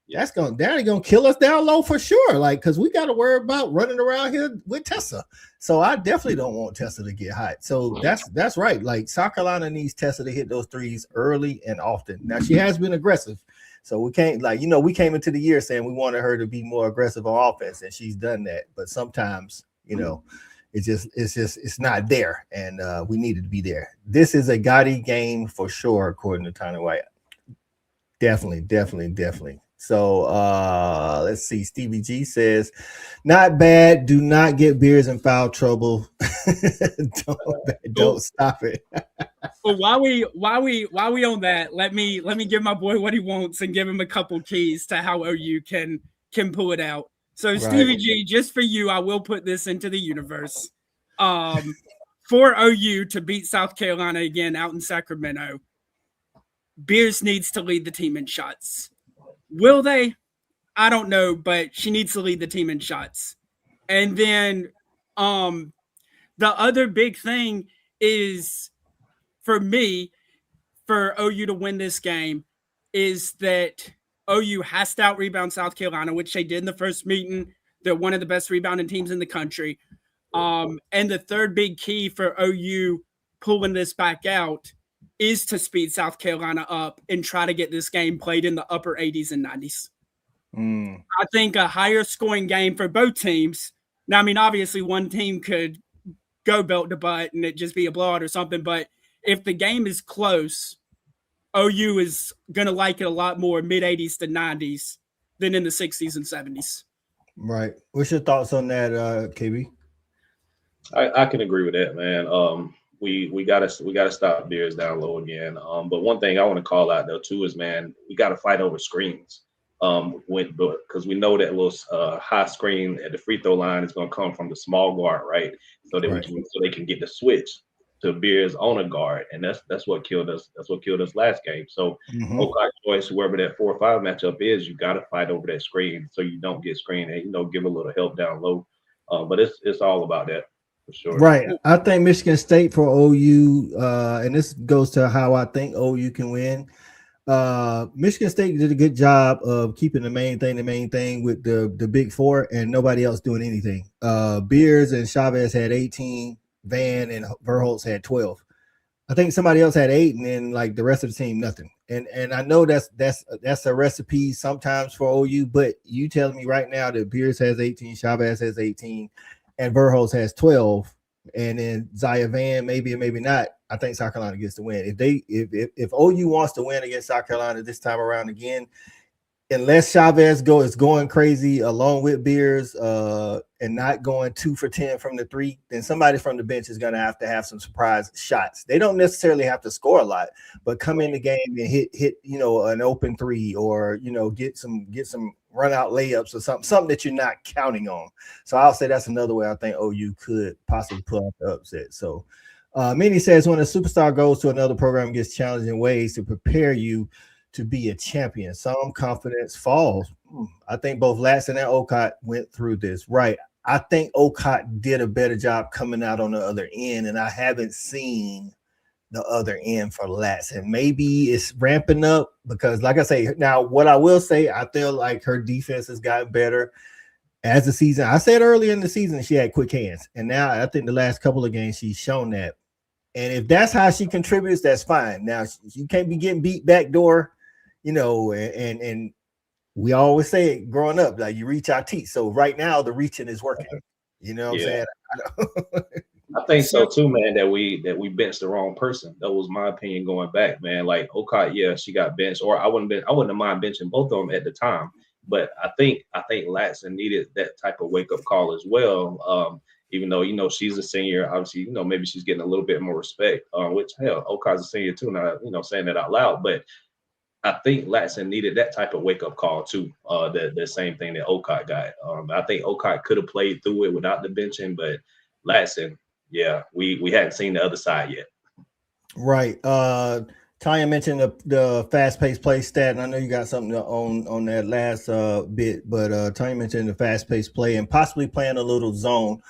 Speaker 1: that's gonna kill us down low for sure. Like, because we got to worry about running around here with Tessa. So I definitely don't want Tessa to get hot. So that's right. Like, South Carolina needs Tessa to hit those threes early and often. Now, she has been aggressive, so we can't, we came into the year saying we wanted her to be more aggressive on offense, and she's done that. But sometimes, it's not there, and we needed to be there. This is a Gotti game for sure, according to Tanya White. Definitely. So let's see. Stevie G says, not bad. Do not get Beers in foul trouble. don't stop it.
Speaker 3: Well, while we on that, let me give my boy what he wants and give him a couple keys to how OU can pull it out. So Stevie G, just for you, I will put this into the universe. For OU to beat South Carolina again out in Sacramento, Beers needs to lead the team in shots. Will they? I don't know, but she needs to lead the team in shots. And then the other big thing is, for me, for OU to win this game, is that OU has to out-rebound South Carolina, which they did in the first meeting. They're one of the best rebounding teams in the country. And the third big key for OU pulling this back out is to speed South Carolina up and try to get this game played in the upper 80s and 90s. I think a higher scoring game for both teams. Now, I mean, obviously one team could go belt to butt and it just be a blowout or something, but if the game is close, OU is going to like it a lot more mid-80s to 90s than in the 60s and 70s.
Speaker 1: Right. What's your thoughts on that, KB?
Speaker 2: I can agree with that, man. We gotta stop Beers down low again. But one thing I want to call out though too is, man, we gotta fight over screens. Because we know that little high screen at the free throw line is going to come from the small guard, right? So that they can get the switch to Beers on a guard, and that's what killed us. That's what killed us last game. So, Okai choice, whoever that 4 or 5 matchup is, you got to fight over that screen so you don't get screened and give a little help down low. But it's all about that. For sure.
Speaker 1: Right. I think Michigan State for OU, and this goes to how I think OU can win. Michigan State did a good job of keeping the main thing with the big four and nobody else doing anything. Beers and Chavez had 18, Van and Verholtz had 12. I think somebody else had 8, and then like the rest of the team nothing. And I know that's a recipe sometimes for OU, but you telling me right now that Beers has 18, Chavez has 18, and Verholtz has 12, and then Zaya Van maybe and maybe not. I think South Carolina gets the win. If OU wants to win against South Carolina this time around again, unless Chavez is going crazy along with Beers and not going 2 for 10 from the 3, then somebody from the bench is going to have some surprise shots. They don't necessarily have to score a lot, but come in the game and hit an open 3 or get some run out layups or something that you're not counting on. So I'll say that's another way I think OU could possibly pull off the upset. So Minnie says when a superstar goes to another program, gets challenging ways to prepare you to be a champion. Some confidence falls. I think both Latson and Okot went through this. Right. I think Okot did a better job coming out on the other end, and I haven't seen the other end for Latson. Maybe it's ramping up because, like I say, now what I will say, I feel like her defense has gotten better as the season. I said earlier in the season she had quick hands, and now I think the last couple of games she's shown that. And if that's how she contributes, that's fine. Now you can't be getting beat backdoor, and we always say it growing up, like you reach our teeth. So right now the reaching is working. You know what I'm saying?
Speaker 2: I think so too, man, that we benched the wrong person. That was my opinion going back, man. Like Okot, yeah, she got benched, or I wouldn't have mind benching both of them at the time. But I think Latson needed that type of wake up call as well. Even though she's a senior, obviously maybe she's getting a little bit more respect. Which hell, Okot's a senior too. Now saying that out loud, but I think Latson needed that type of wake up call too. The same thing that Okot got. I think Okot could have played through it without the benching, but Latson, yeah, we hadn't seen the other side yet.
Speaker 1: Right. Tanya mentioned the fast-paced play stat, and I know you got something on that last bit, but Tanya mentioned the fast-paced play and possibly playing a little zone.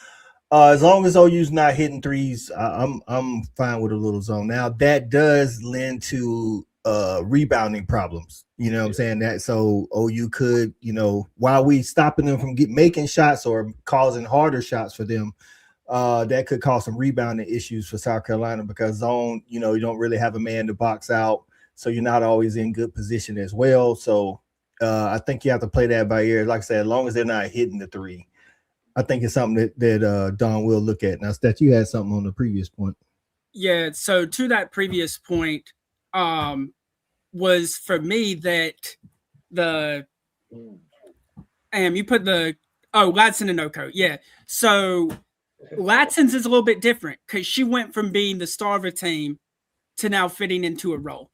Speaker 1: As long as OU's not hitting threes, I'm fine with a little zone. Now that does lend to rebounding problems. You know what I'm saying? That so OU could, while we stopping them from making shots or causing harder shots for them, that could cause some rebounding issues for South Carolina because zone, you don't really have a man to box out, so you're not always in good position as well. So I think you have to play that by ear. Like I said, as long as they're not hitting the 3, I think it's something that Don will look at. Now, Stat, you had something on the previous point.
Speaker 3: Yeah, so to that previous point, was for me that you put Latson and Oko. Yeah. So Latson's is a little bit different because she went from being the star of a team to now fitting into a role.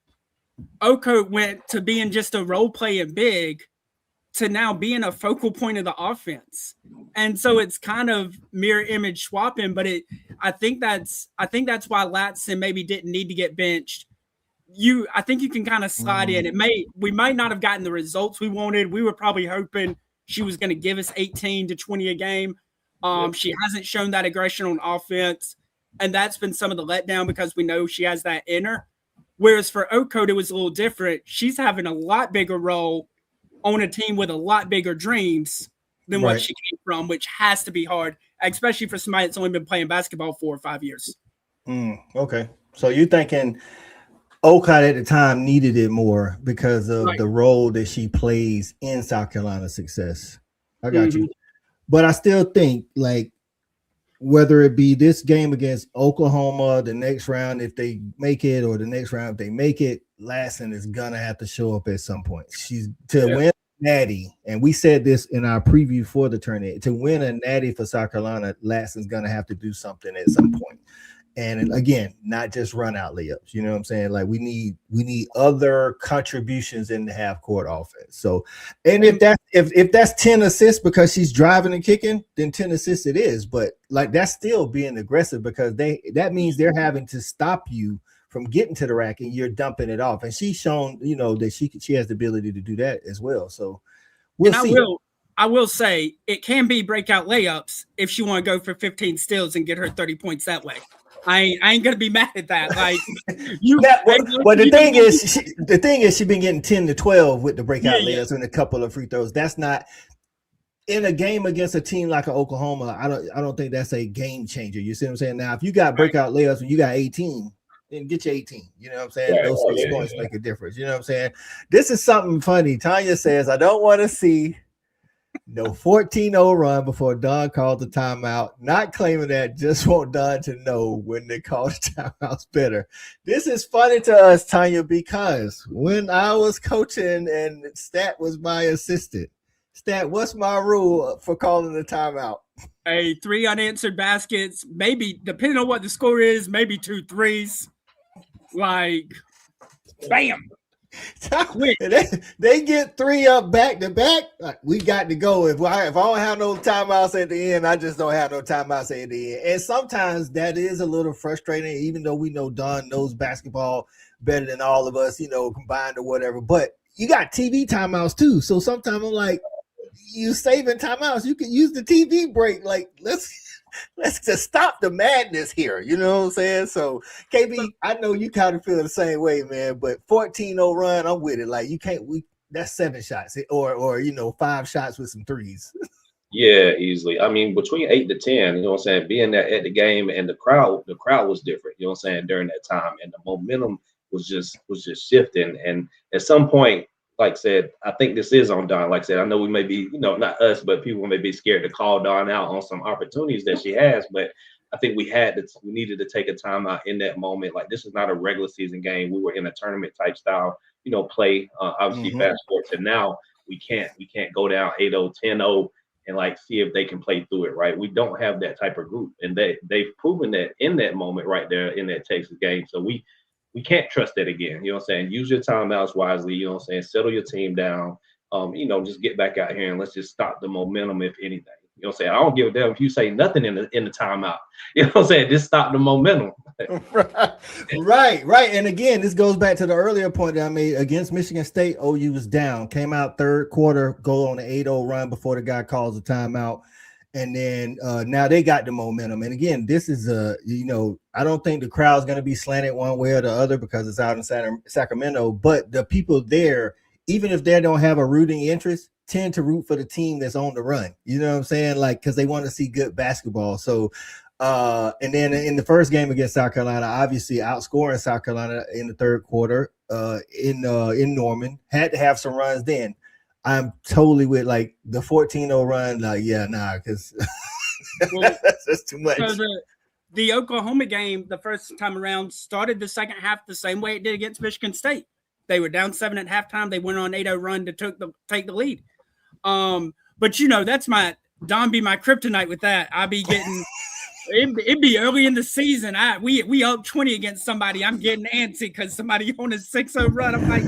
Speaker 3: Oko went to being just a role playing big to now being a focal point of the offense. And so it's kind of mirror image swapping, but I think that's why Latson maybe didn't need to get benched. I think you can kind of slide in. We might not have gotten the results we wanted. We were probably hoping she was going to give us 18 to 20 a game. She hasn't shown that aggression on offense, and that's been some of the letdown because we know she has that in her. Whereas for Oko, it was a little different. She's having a lot bigger role on a team with a lot bigger dreams than what she came from, which has to be hard, especially for somebody that's only been playing basketball 4 or 5 years.
Speaker 1: Okay. So you're thinking Okot at the time needed it more because of the role that she plays in South Carolina's success. I got you. But I still think, like, whether it be this game against Oklahoma, the next round if they make it, or the next round if they make it, Latson is gonna have to show up at some point. She's to win natty, and we said this in our preview for the tournament, to win a natty for South Carolina, Lassen's going to have to do something at some point. And again, not just run out layups. You know what I'm saying? Like we need other contributions in the half court offense. So, and if that's 10 assists because she's driving and kicking, then 10 assists it is. But like that's still being aggressive because that means they're having to stop you from getting to the rack and you're dumping it off. And she's shown, that she has the ability to do that as well. So we'll see.
Speaker 3: I will say it can be breakout layups if she want to go for 15 steals and get her 30 points that way. I ain't gonna be mad at that. Like
Speaker 1: but the thing is she's been getting 10 to 12 with the breakout layups and a couple of free throws. That's not in a game against a team like Oklahoma. I don't think that's a game changer. You see what I'm saying? Now, if you got breakout layups and you got 18, then get your 18. You know what I'm saying?
Speaker 2: Right.
Speaker 1: Those 6 points make a difference. You know what I'm saying? This is something funny. Tanya says, I don't want to see no 14-0 run before Don called the timeout. Not claiming that, just want Don to know when they call the timeouts better. This is funny to us, Tanya, because when I was coaching and Stat was my assistant, Stat, what's my rule for calling the timeout?
Speaker 3: 3 unanswered baskets, maybe depending on what the score is, maybe 2 threes. Like, bam.
Speaker 1: They get 3 up back to back. We got to go. If I don't have no timeouts at the end, I just don't have no timeouts at the end. And sometimes that is a little frustrating, even though we know Don knows basketball better than all of us, combined or whatever. But you got TV timeouts too. So sometimes I'm like, you saving timeouts. You can use the TV break. Like, let's just stop the madness here. You know what I'm saying? So, KB, I know you kind of feel the same way, man, but 14-0 run, I'm with it. Like, that's 7 shots or 5 shots with some threes.
Speaker 2: Yeah, easily. I mean, between 8 to 10, you know what I'm saying, being there at the game and the crowd was different, you know what I'm saying, during that time. And the momentum was just shifting. And at some point, like I said, I think this is on Dawn. Like I said, I know we may be, not us, but people may be scared to call Dawn out on some opportunities that she has. But I think we needed to take a timeout in that moment. Like, this is not a regular season game. We were in a tournament type style, play. Obviously, fast forward to now, we can't go down 8-0, 10-0 and like see if they can play through it, right? We don't have that type of group, and they've proven that in that moment right there in that Texas game. So we can't trust that again. You know what I'm saying? Use your timeouts wisely. You know what I'm saying? Settle your team down. Just get back out here and let's just stop the momentum, if anything. You know what I'm saying? I don't give a damn if you say nothing in the timeout. You know what I'm saying? Just stop the momentum.
Speaker 1: Right. And again, this goes back to the earlier point that I made against Michigan State. OU was down, came out third quarter, go on an 8-0 run before the guy calls the timeout. And then now they got the momentum. And again, this is I don't think the crowd's going to be slanted one way or the other because it's out in Sacramento. But the people there, even if they don't have a rooting interest, tend to root for the team that's on the run. You know what I'm saying? Like, because they want to see good basketball. So, and then in the first game against South Carolina, obviously outscoring South Carolina in the third quarter in Norman, had to have some runs then. I'm totally with like the 14-0 run. Like, because that's just too much.
Speaker 3: So the Oklahoma game, the first time around, started the second half the same way it did against Michigan State. They were down 7 at halftime. They went on an 8-0 run to take the lead. But that's my Don be my kryptonite with that. I be getting it'd be early in the season. We up 20 against somebody. I'm getting antsy because somebody on a 6-0 run. I'm like,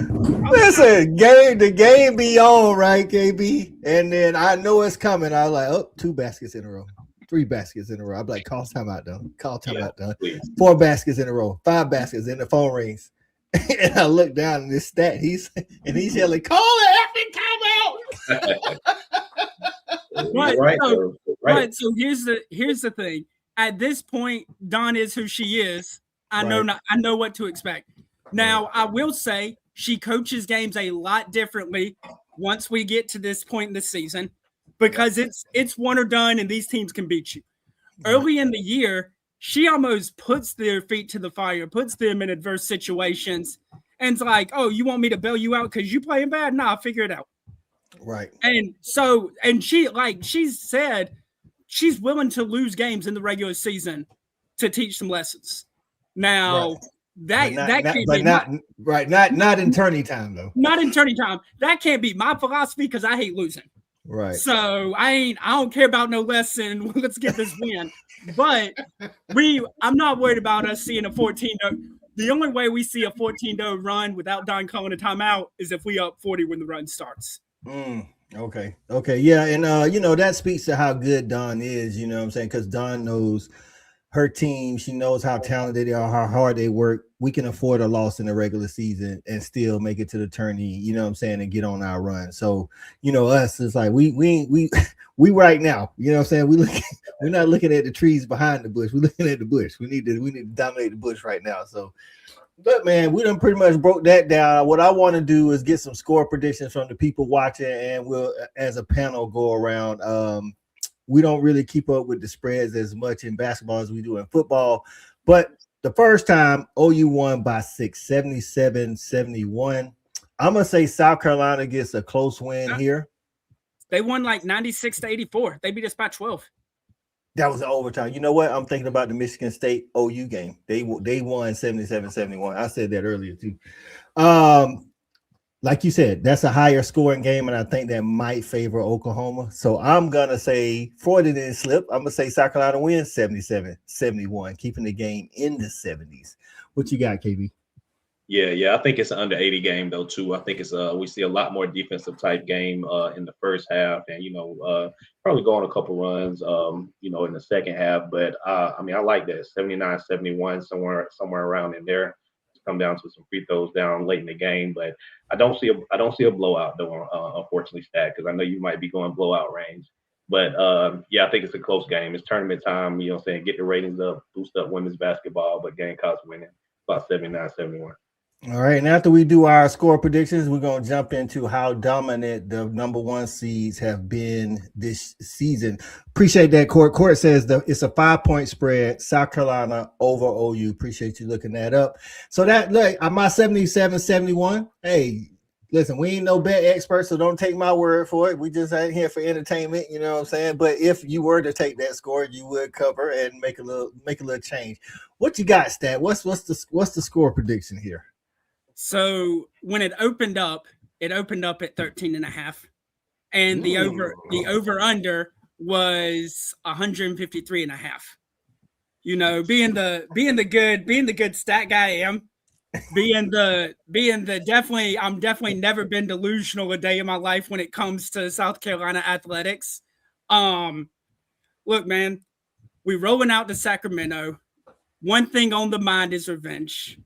Speaker 1: listen, the game be on, right, KB? And then I know it's coming. I was like, 2 baskets in a row, 3 baskets in a row. I'm like, call timeout done. Call timeout done. 4 baskets in a row, 5 baskets, and the phone rings. And I look down at this stat. He's yelling, "Call it effing timeout!"
Speaker 3: Right. So here's the thing. At this point, Dawn is who she is. I know what to expect. Now, I will say she coaches games a lot differently once we get to this point in the season because it's one or done, and these teams can beat you. Early in the year, she almost puts their feet to the fire, puts them in adverse situations, and it's like, "Oh, you want me to bail you out because you playing bad? Nah, I'll figure it out."
Speaker 1: Right.
Speaker 3: And she said she's willing to lose games in the regular season to teach some lessons. Now, That can't be
Speaker 1: not in tourney time though.
Speaker 3: Not in tourney time. That can't be my philosophy because I hate losing.
Speaker 1: Right.
Speaker 3: So I don't care about no lesson. Let's get this win. But I'm not worried about us seeing a 14-0. The only way we see a 14-0 run without Don calling a timeout is if we up 40 when the run starts.
Speaker 1: Okay. Yeah. And that speaks to how good Don is, you know what I'm saying? Because Don knows her team. She knows how talented they are, how hard they work. We can afford a loss in the regular season and still make it to the tourney, you know what I'm saying, and get on our run. So, us, it's like we right now, you know what I'm saying? We're not looking at the trees behind the bush. We're looking at the bush. We need to dominate the bush right now. So, but man, we done pretty much broke that down. What I want to do is get some score predictions from the people watching, and we'll, as a panel, go around. We don't really keep up with the spreads as much in basketball as we do in football. But the first time, OU won by 6, 77-71. I'm going to say South Carolina gets a close win here.
Speaker 3: They won like 96-84. They beat us by 12.
Speaker 1: That was an overtime. You know what? I'm thinking about the Michigan State OU game. They won 77-71. I said that earlier too. Like you said, that's a higher scoring game, and I think that might favor Oklahoma. So I'm going to say, for it didn't slip, I'm going to say South Carolina wins 77-71, keeping the game in the 70s. What you got, KB?
Speaker 2: Yeah. I think it's an under 80 game though too. I think it's we see a lot more defensive type game in the first half, and probably go on a couple runs in the second half. But I like that 79-71, somewhere around in there. Come down to some free throws down late in the game, but I don't see a blowout though, unfortunately, Stat, because I know you might be going blowout range. But I think it's a close game. It's tournament time, get the ratings up, boost up women's basketball, but Gamecocks winning about 79-71.
Speaker 1: All right, and after we do our score predictions, we're going to jump into how dominant the number one seeds have been this season. Appreciate that, Court. Court says it's a 5-point spread, South Carolina over OU. Appreciate you looking that up. So that, look, I'm my 77-71. Hey, listen, we ain't no bet experts, so don't take my word for it. We just ain't here for entertainment, you know what I'm saying? But if you were to take that score, you would cover and make a little change. What you got, Stat? What's the score prediction here?
Speaker 3: So when it opened up at 13.5, and the over under was 153.5. Being the good stat guy I am, I'm definitely never been delusional a day in my life when it comes to South Carolina athletics. Look, man, we rolling out to Sacramento. One thing on the mind is revenge.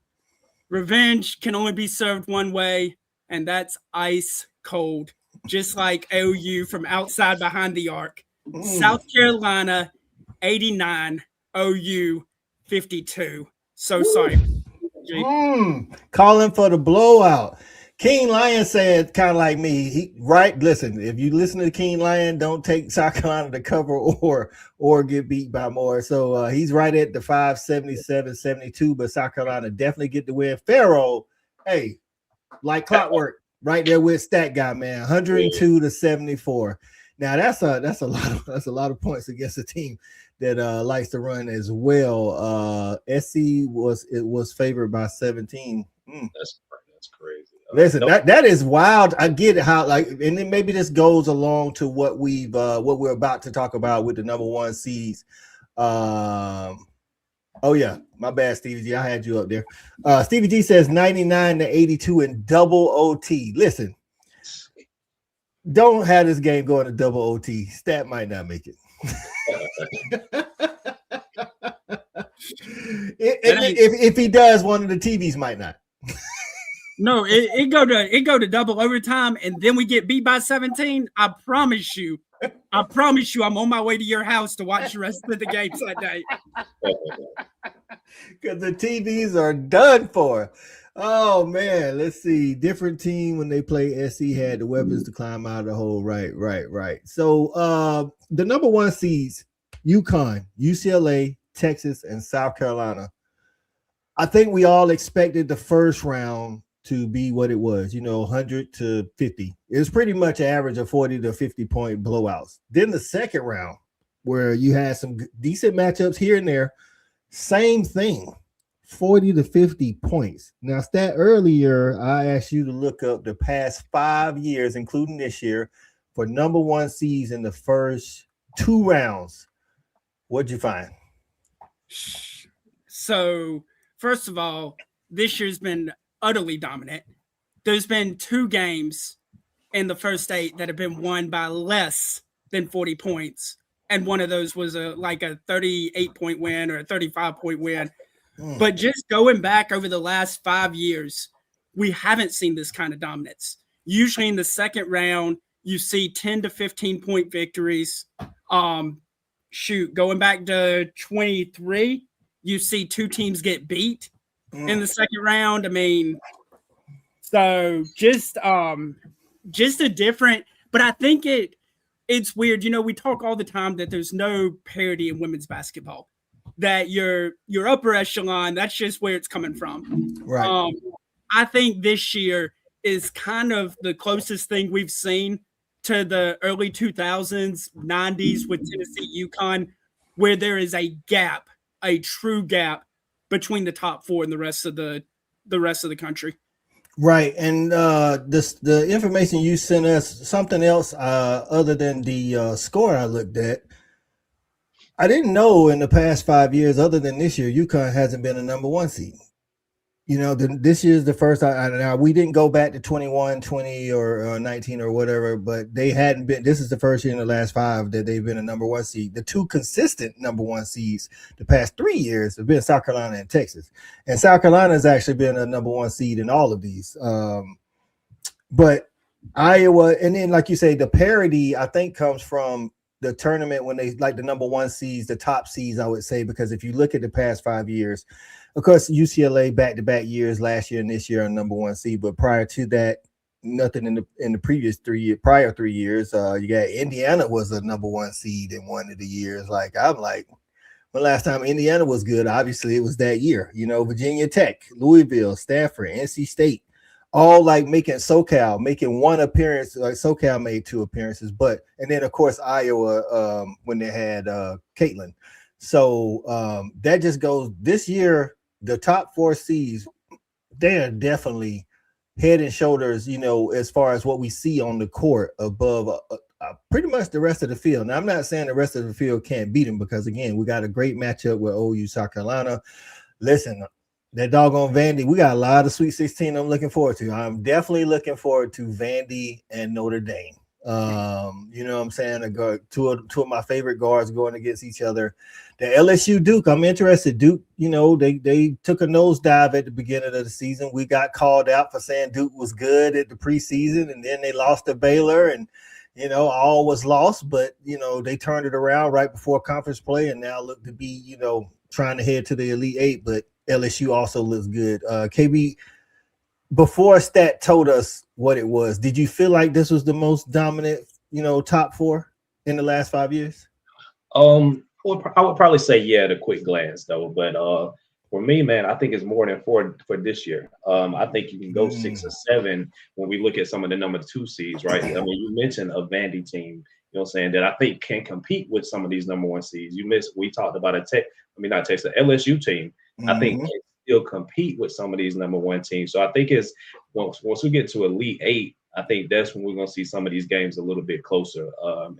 Speaker 3: Revenge can only be served one way, and that's ice cold, just like OU from outside behind the arc. South Carolina, 89, OU, 52. So sorry.
Speaker 1: Calling for the blowout. King Lion said, kind of like me, listen, if you listen to King Lion, don't take South Carolina to cover or get beat by more. So he's right at the 577-72, but South Carolina definitely get the win. Pharaoh, hey, like clockwork, right there with Stat Guy, man, 102-74. Now that's a lot of points against a team that likes to run as well. SC was favored by 17.
Speaker 2: That's crazy.
Speaker 1: Listen, that is wild. I get how, and then maybe this goes along to what we're about to talk about with the number one seeds. Oh yeah, my bad, Stevie G. I had you up there. Stevie G says 99-82 in double OT. Listen, don't have this game going to double OT. Stat might not make it. If he does, one of the TVs might not.
Speaker 3: No, it go to double overtime, and then we get beat by 17. I promise you, I'm on my way to your house to watch the rest of the games that day.
Speaker 1: Because the TVs are done for. Oh man, let's see. Different team when they play SC had the weapons to climb out of the hole. Right. So the number one seeds, UConn, UCLA, Texas, and South Carolina. I think we all expected the first round to be what it was, 100 to 50. It was pretty much an average of 40 to 50 point blowouts. Then the second round, where you had some decent matchups here and there, same thing, 40 to 50 points. Now, stat earlier, I asked you to look up the past 5 years, including this year, for number one seeds in the first 2 rounds. What'd you find?
Speaker 3: So, first of all, this year's been utterly dominant. There's been 2 games in the first 8 that have been won by less than 40 points. And one of those was a 38-point win or a 35-point win. But just going back over the last 5 years, we haven't seen this kind of dominance. Usually in the second round, you see 10 to 15-point victories. Going back to 23, you see 2 teams get beat in the second round. I mean, so just a different, but I think it's weird. You know, we talk all the time that there's no parity in women's basketball, that your upper echelon, that's just where it's coming from.
Speaker 1: Right.
Speaker 3: I think this year is kind of the closest thing we've seen to the early 2000s, 90s with Tennessee, UConn, where there is a gap, a true gap between the top 4 and the rest of the country.
Speaker 1: Right. And the information you sent us, something else other than the score I looked at, I didn't know in the past 5 years, other than this year, UConn hasn't been a number 1 seed. You know, this year's the first. Now we didn't go back to 21, 20, or 19 or whatever, but they hadn't been. This is the first year in the last 5 that they've been a number 1 seed. The 2 consistent number 1 seeds the past 3 years have been South Carolina and Texas, and South Carolina has actually been a number 1 seed in all of these. But Iowa, and then like you say, the parity I think comes from the tournament when they like the number 1 seeds, the top seeds, I would say, because if you look at the past 5 years. Of course, UCLA back-to-back years, last year and this year, are number 1 seed. But prior to that, nothing in the previous prior 3 years. You got Indiana was a number 1 seed in one of the years. Like I'm like, when last time Indiana was good, obviously it was that year. You know, Virginia Tech, Louisville, Stanford, NC State, all like making making 1 appearance. Like SoCal made 2 appearances, and then of course Iowa when they had Caitlin. So that just goes this year. The top 4 seeds, they are definitely head and shoulders, you know, as far as what we see on the court above pretty much the rest of the field. Now, I'm not saying the rest of the field can't beat them because, again, we got a great matchup with OU, South Carolina. Listen, that doggone Vandy, we got a lot of Sweet 16 I'm looking forward to. I'm definitely looking forward to Vandy and Notre Dame. You know what I'm saying? Two of my favorite guards going against each other. The LSU Duke, I'm interested. Duke, you know, they took a nosedive at the beginning of the season. We got called out for saying Duke was good at the preseason, and then they lost to Baylor, and you know, all was lost. But you know, they turned it around right before conference play, and now look to be, you know, trying to head to the Elite Eight. But LSU also looks good. KB, before Stat told us what it was, did you feel like this was the most dominant, you know, top 4 in the last 5 years?
Speaker 2: Well, I would probably say yeah at a quick glance though, but for me, man, I think it's more than 4 for this year. I think you can go 6 or 7 when we look at some of the number 2 seeds, right? I mean, you mentioned a Vandy team, you know what I'm saying, that I think can compete with some of these number 1 seeds. We talked about the LSU team. I think can still compete with some of these number 1 teams. So I think it's once we get to Elite 8, I think that's when we're going to see some of these games a little bit closer.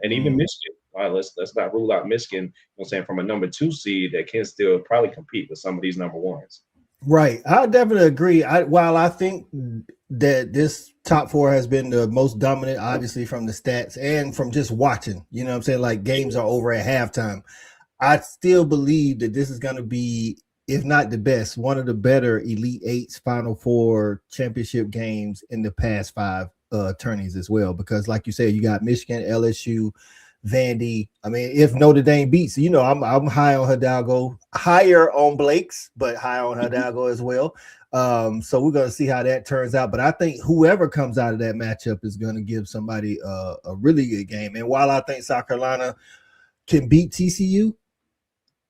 Speaker 2: And even Michigan, right? Let's not rule out Michigan, you know what I'm saying, from a number 2 seed that can still probably compete with some of these number 1s.
Speaker 1: Right. I definitely agree. While I think that this top 4 has been the most dominant, obviously from the stats and from just watching, you know what I'm saying, like games are over at halftime, I still believe that this is going to be, if not the best, one of the better Elite Eights, Final Four championship games in the past 5 tourneys as well. Because like you said, you got Michigan, LSU, Vandy. I mean, if Notre Dame beats, you know, I'm high on Hidalgo, higher on Blake's, but high on Hidalgo as well. So we're going to see how that turns out. But I think whoever comes out of that matchup is going to give somebody a really good game. And while I think South Carolina can beat TCU,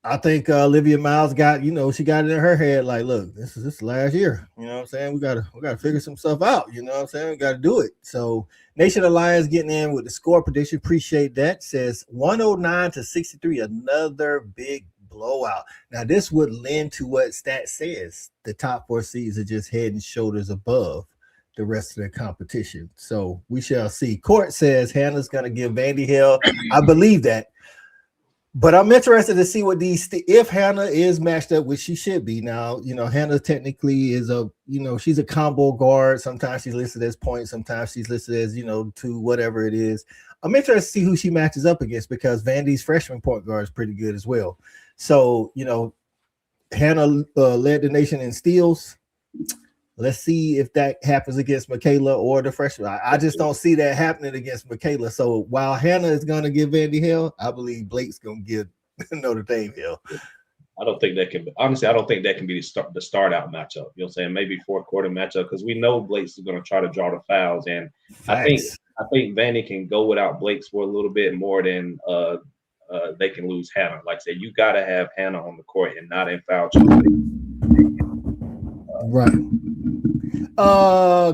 Speaker 1: I think Olivia Miles got, you know, she got it in her head like, look, this is last year. You know what I'm saying? We gotta figure some stuff out. You know what I'm saying? We got to do it. So Nation Alliance getting in with the score prediction. Appreciate that. Says 109-63, another big blowout. Now, this would lend to what stat says. The top 4 seeds are just head and shoulders above the rest of the competition. So we shall see. Court says Hannah's going to give Vandy hell. I believe that. But I'm interested to see what if Hannah is matched up, which she should be. Now, Hannah technically is she's a combo guard. Sometimes she's listed as point. Sometimes she's listed as, 2, whatever it is. I'm interested to see who she matches up against because Vandy's freshman point guard is pretty good as well. So, Hannah led the nation in steals. Let's see if that happens against Michaela or the freshman. I just don't see that happening against Michaela. So while Hannah is going to give Vandy hell, I believe Blake's going to give Notre Dame hell.
Speaker 2: I don't think that can be the start out matchup. You know what I'm saying? Maybe fourth quarter matchup because we know Blake's is going to try to draw the fouls. And I think Vandy can go without Blake's for a little bit more than they can lose Hannah. Like I said, you got to have Hannah on the court and not in foul trouble.
Speaker 1: Right.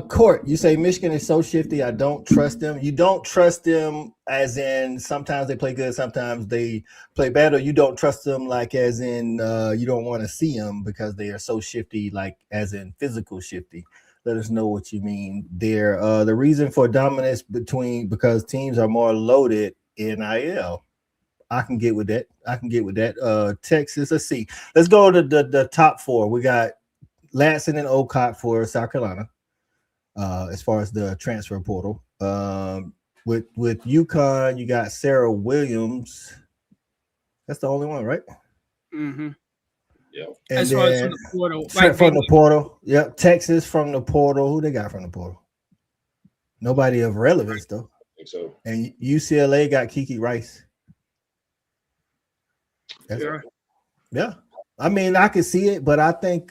Speaker 1: Court, you say Michigan is so shifty. I don't trust them. You don't trust them as in sometimes they play good, sometimes they play bad, or you don't trust them like as in you don't want to see them because they are so shifty, like as in physical shifty. Let us know what you mean there. The reason for dominance because teams are more loaded in NIL. I can get with that. Texas, let's see. Let's go to the top 4. We got Latson and Ocott for South Carolina, as far as the transfer portal. With UConn, you got Sarah Williams. That's the only one, right?
Speaker 3: Mm-hmm.
Speaker 2: Yeah.
Speaker 1: And
Speaker 3: as far as from the portal.
Speaker 1: From the portal. Yep. Texas from the portal. Who they got from the portal? Nobody of relevance, though.
Speaker 2: I think so.
Speaker 1: And UCLA got Kiki Rice. Yeah. I mean, I can see it, but I think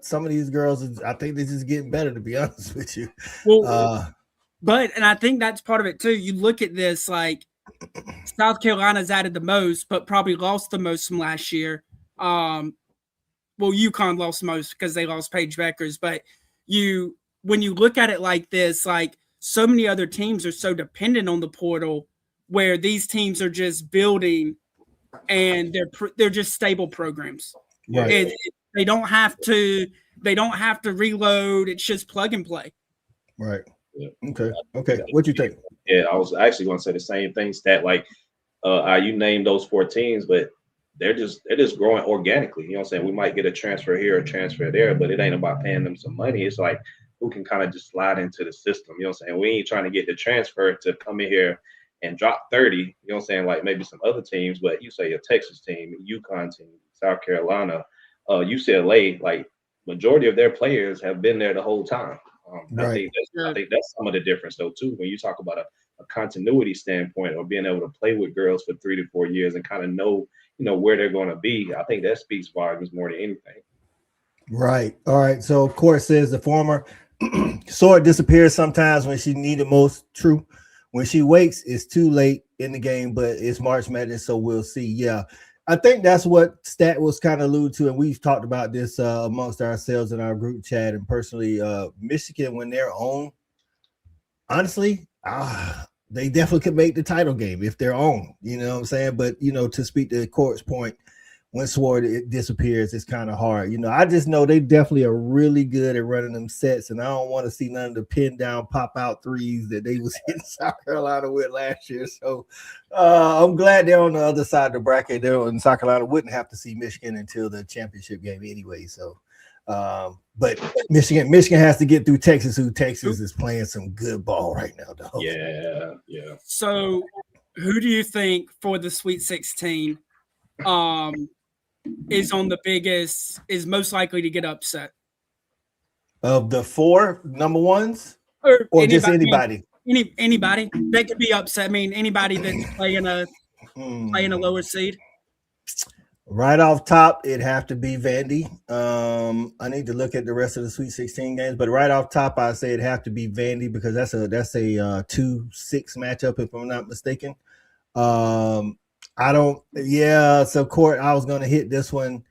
Speaker 1: some of these girls, I think they're just getting better, to be honest with you.
Speaker 3: Well, and I think that's part of it too. You look at this, like South Carolina's added the most, but probably lost the most from last year. UConn lost the most because they lost Paige Beckers. But when you look at it like this, like so many other teams are so dependent on the portal, where these teams are just building. And they're just stable programs.
Speaker 1: Right.
Speaker 3: They don't have to reload. It's just plug and play.
Speaker 1: Right.
Speaker 2: Yeah.
Speaker 1: Okay. What you think?
Speaker 2: Yeah, I was actually going to say the same thing. Stat like you named those 4 teams, but they're just growing organically. You know what I'm saying? We might get a transfer here, a transfer there, but it ain't about paying them some money. It's like who can kind of just slide into the system. You know what I'm saying? We ain't trying to get the transfer to come in here and drop 30, you know what I'm saying, like maybe some other teams, but you say a Texas team, UConn team, South Carolina, UCLA, like majority of their players have been there the whole time.
Speaker 1: Right.
Speaker 2: I think that's some of the difference though too, when you talk about a continuity standpoint or being able to play with girls for 3 to 4 years and kind of know where they're going to be. I think that speaks volumes more than anything.
Speaker 1: Right. All right. So of course says the former sword disappears sometimes when she needed most. True. When she wakes, it's too late in the game, but it's March Madness, so we'll see. Yeah, I think that's what Stat was kind of alluded to, and we've talked about this amongst ourselves in our group chat and personally. Michigan, when they're on, honestly, they definitely could make the title game if they're on. You know what I'm saying? But to speak to the Court's point, when Sword it disappears, it's kind of hard. I just know they definitely are really good at running them sets, and I don't want to see none of the pin down, pop out threes that they was hitting South Carolina with last year. So I'm glad they're on the other side of the bracket. They're in South Carolina wouldn't have to see Michigan until the championship game anyway. So, but Michigan has to get through Texas, who Texas is playing some good ball right now, though.
Speaker 2: Yeah.
Speaker 3: So, who do you think for the Sweet 16? Is most likely to get upset
Speaker 1: of the 4 number ones, or anybody, just anybody?
Speaker 3: Anybody that could be upset. I mean, anybody that's playing a lower seed.
Speaker 1: Right off top, it'd have to be Vandy. I need to look at the rest of the Sweet 16 games, but right off top, I say it'd have to be Vandy because that's a 2-6 matchup if I'm not mistaken. So Court, I was going to hit this one.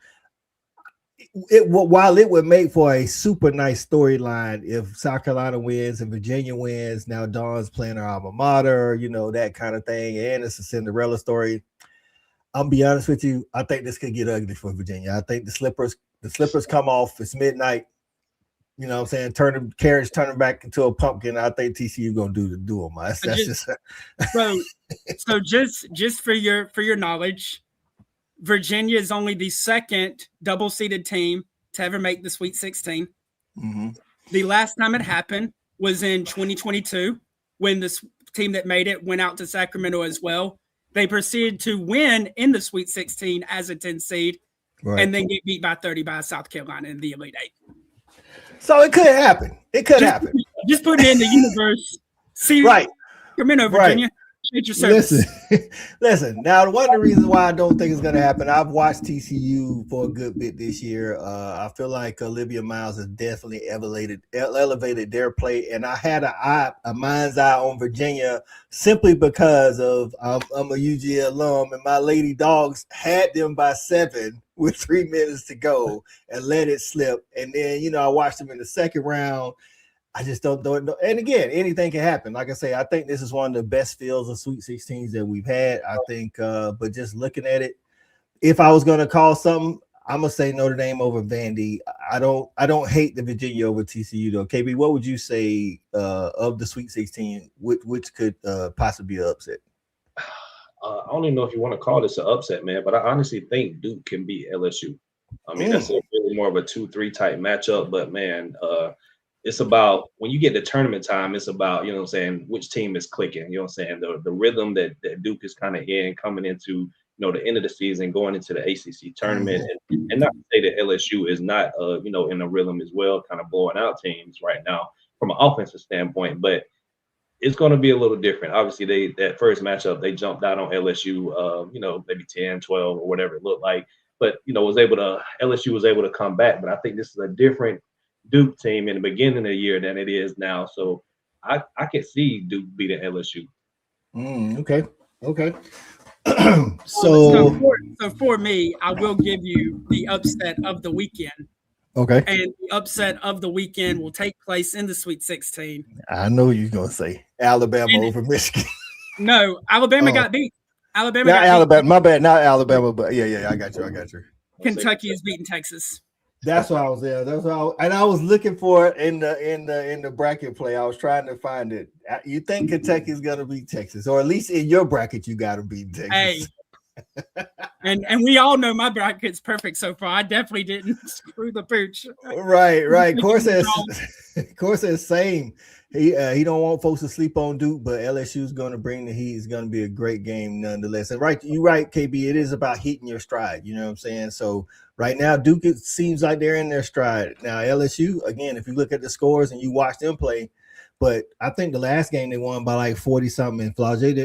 Speaker 1: While it would make for a super nice storyline if South Carolina wins and Virginia wins, now Dawn's playing her alma mater, that kind of thing, and it's a Cinderella story. I'll be honest with you. I think this could get ugly for Virginia. I think the slippers come off. It's midnight. You know what I'm saying? Turn them back into a pumpkin. I think TCU gonna do them.
Speaker 3: So just for your knowledge, Virginia is only the second double-seeded team to ever make the Sweet 16.
Speaker 1: Mm-hmm.
Speaker 3: The last time it happened was in 2022 when this team that made it went out to Sacramento as well. They proceeded to win in the Sweet 16 as a 10 seed, right, and then get beat by 30 by South Carolina in the Elite Eight.
Speaker 1: So it could happen. Happen.
Speaker 3: Just put it in the universe. See,
Speaker 1: right.
Speaker 3: Sacramento, Virginia. Right. Your service.
Speaker 1: Listen. Now, one of the reasons why I don't think it's going to happen, I've watched TCU for a good bit this year. I feel like Olivia Miles has definitely elevated their play, and I had a mind's eye on Virginia simply because of I'm a UGA alum, and my Lady Dogs had them by 7 with 3 minutes to go and let it slip. And then, I watched them in the second round. I just don't know. And again, anything can happen. Like I say, I think this is one of the best fields of Sweet 16s that we've had. I think, but just looking at it, if I was going to call something, I'm gonna say Notre Dame over Vandy. I don't hate the Virginia over TCU though. KB, what would you say of the Sweet 16, which could possibly be an upset?
Speaker 2: I don't even know if you want to call this an upset, man, but I honestly think Duke can beat LSU. I mean, that's really more of a 2-3 type matchup, but man, it's about when you get to tournament time, it's about, which team is clicking, the rhythm that Duke is kind of in coming into, the end of the season, going into the ACC tournament. And not to say that LSU is not, in a rhythm as well, kind of blowing out teams right now from an offensive standpoint, but it's going to be a little different. Obviously, that first matchup, they jumped out on LSU, maybe 10, 12 or whatever it looked like, but, LSU was able to come back. But I think this is a different Duke team in the beginning of the year than it is now. So I can see Duke beating LSU.
Speaker 1: Okay.
Speaker 3: So for me, I will give you the upset of the weekend.
Speaker 1: Okay.
Speaker 3: And the upset of the weekend will take place in the Sweet 16.
Speaker 1: I know you're going to say Alabama over Michigan.
Speaker 3: No, Alabama got beat. Alabama.
Speaker 1: My bad. Not Alabama, but yeah. I got you.
Speaker 3: Kentucky is beating Texas.
Speaker 1: That's why I was there. And I was looking for it in the bracket play. I was trying to find it. You think Kentucky's gonna beat Texas, or at least in your bracket, you got to beat Texas.
Speaker 3: Hey, and we all know my bracket's perfect so far. I definitely didn't screw the pooch.
Speaker 1: Right. Corsair's same. He don't want folks to sleep on Duke, but LSU's going to bring the heat. It's going to be a great game nonetheless. And you're right, KB. It is about hitting your stride. You know what I'm saying? So right now, Duke, it seems like they're in their stride. Now LSU, again, if you look at the scores and you watch them play, but I think the last game they won by like 40 something. And Fuali